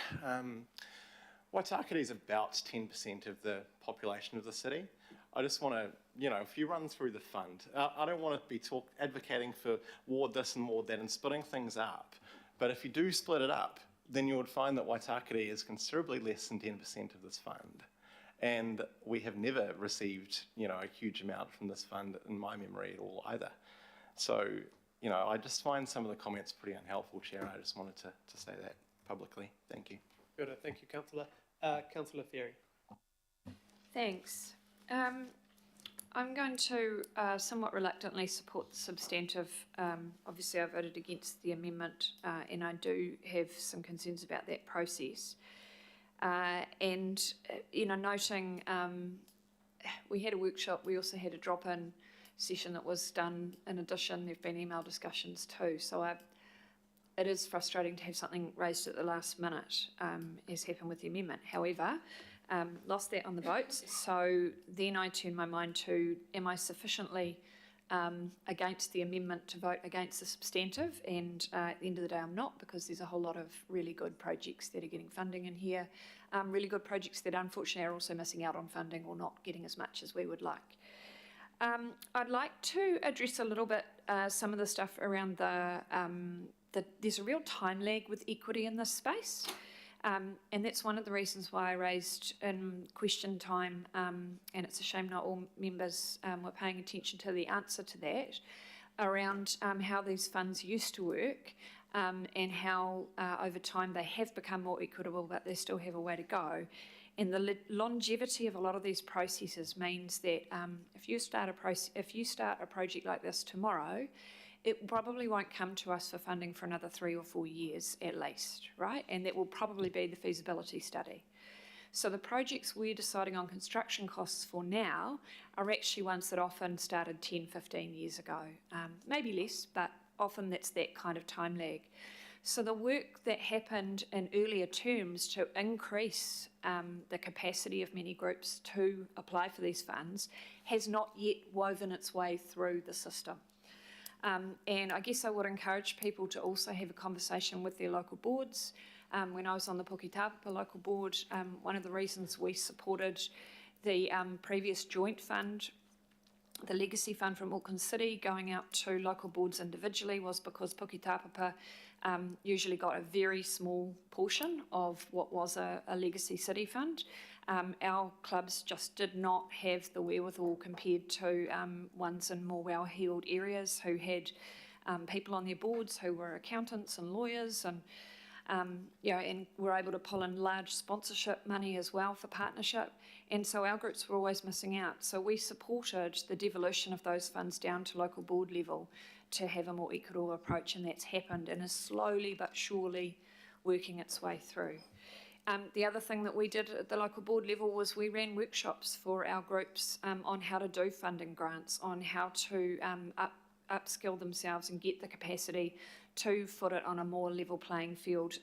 Waitakere is about 10% of the population of the city. I just want to, you know, if you run through the fund, I don't want to be advocating for ward this and ward that and splitting things up. But if you do split it up, then you would find that Waitakere is considerably less than 10% of this fund. And we have never received, you know, a huge amount from this fund in my memory at all either. So, you know, I just find some of the comments pretty unhelpful, Chair, and I just wanted to say that publicly. Thank you. Good, thank you, Councillor. Councillor Ferry. Thanks. I'm going to somewhat reluctantly support the substantive. Obviously, I voted against the amendment, and I do have some concerns about that process. And, you know, noting we had a workshop, we also had a drop-in session that was done in addition. There have been email discussions too. So it is frustrating to have something raised at the last minute, as happened with the amendment. However, lost that on the votes, so then I turned my mind to, am I sufficiently against the amendment to vote against the substantive? And at the end of the day, I'm not, because there's a whole lot of really good projects that are getting funding in here, really good projects that unfortunately are also missing out on funding or not getting as much as we would like. I'd like to address a little bit some of the stuff around there's a real time lag with equity in this space. And that's one of the reasons why I raised in question time, and it's a shame not all members were paying attention to the answer to that, around how these funds used to work, and how over time they have become more equitable, but they still have a way to go. And the longevity of a lot of these processes means that if you start a project like this tomorrow, it probably won't come to us for funding for another 3 or 4 years at least, right? And that will probably be the feasibility study. So the projects we're deciding on construction costs for now are actually ones that often started 10, 15 years ago. Maybe less, but often that's that kind of time lag. So the work that happened in earlier terms to increase the capacity of many groups to apply for these funds has not yet woven its way through the system. And I guess I would encourage people to also have a conversation with their local boards. When I was on the Puketapapa local board, one of the reasons we supported the previous joint fund, the legacy fund from Auckland City, going out to local boards individually, was because Puketapapa usually got a very small portion of what was a legacy city fund. Our clubs just did not have the wherewithal compared to ones in more well-heeled areas who had people on their boards who were accountants and lawyers, and and were able to pull in large sponsorship money as well for partnership. And so our groups were always missing out. So we supported the devolution of those funds down to local board level to have a more equitable approach, and that's happened and is slowly but surely working its way through. The other thing that we did at the local board level was we ran workshops for our groups on how to do funding grants, on how to upskill themselves and get the capacity to foot it on a more level playing field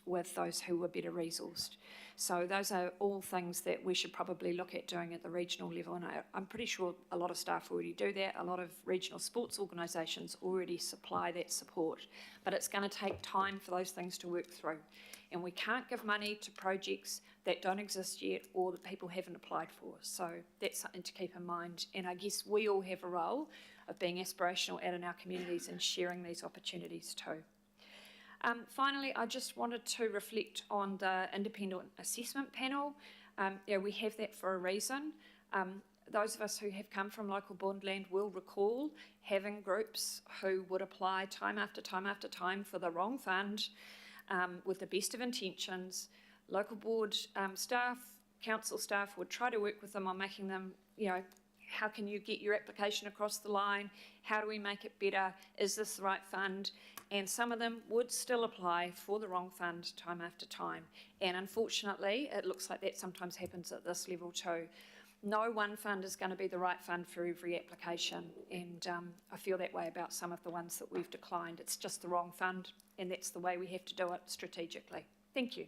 with those who were better resourced. So those are all things that we should probably look at doing at the regional level, and I'm pretty sure a lot of staff already do that. A lot of regional sports organisations already supply that support, but it's going to take time for those things to work through. And we can't give money to projects that don't exist yet or that people haven't applied for. So that's something to keep in mind. And I guess we all have a role of being aspirational out in our communities and sharing these opportunities too. Finally, I just wanted to reflect on the independent assessment panel. We have that for a reason. Those of us who have come from local borderland will recall having groups who would apply time after time after time for the wrong fund with the best of intentions. Local board staff, council staff would try to work with them on making them, how can you get your application across the line? How do we make it better? Is this the right fund? And some of them would still apply for the wrong fund time after time. And unfortunately, it looks like that sometimes happens at this level too. No one fund is going to be the right fund for every application. And I feel that way about some of the ones that we've declined. It's just the wrong fund, and that's the way we have to do it strategically. Thank you.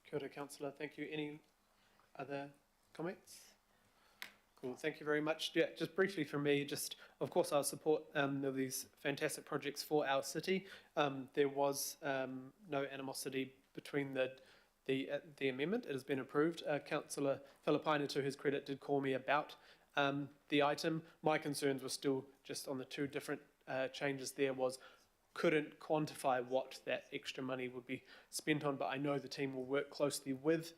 Kia ora, Councillor. Thank you. Any other comments? Cool, thank you very much. Yeah, just briefly from me, of course I'll support these fantastic projects for our city. There was no animosity between the amendment. It has been approved. Councillor Filipaina, to his credit, did call me about the item. My concerns were still just on the two different changes there couldn't quantify what that extra money would be spent on, but I know the team will work closely with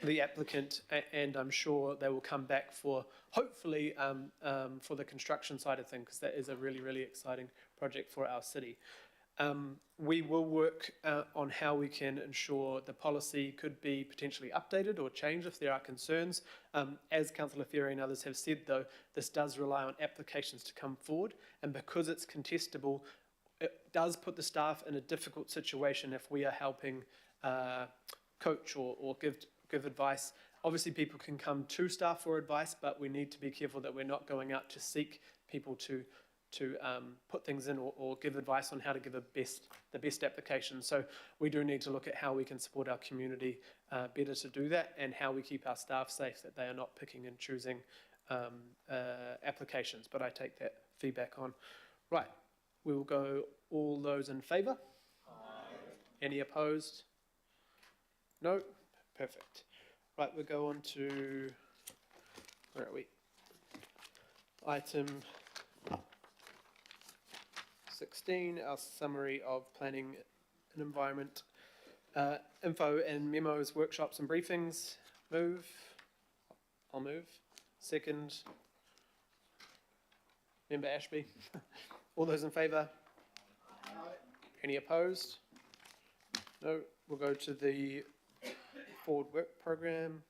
the applicant, and I'm sure they will come back for, hopefully, for the construction side of things, because that is a really, really exciting project for our city. We will work on how we can ensure the policy could be potentially updated or changed if there are concerns. As Councillor Ferry and others have said, though, this does rely on applications to come forward, and because it's contestable, it does put the staff in a difficult situation if we are helping coach or give advice. Obviously, people can come to staff for advice, but we need to be careful that we're not going out to seek people to put things in or give advice on how to give the best application. So we do need to look at how we can support our community better to do that, and how we keep our staff safe, that they are not picking and choosing applications. But I take that feedback on. Right, we will go all those in favour? Any opposed? No? Perfect. Right, we'll go on to, where are we? Item 16, our summary of planning and environment info and memos, workshops and briefings. Move. I'll move. Second. Member Ashby. All those in favour? Any opposed? No. We'll go to the forward work program.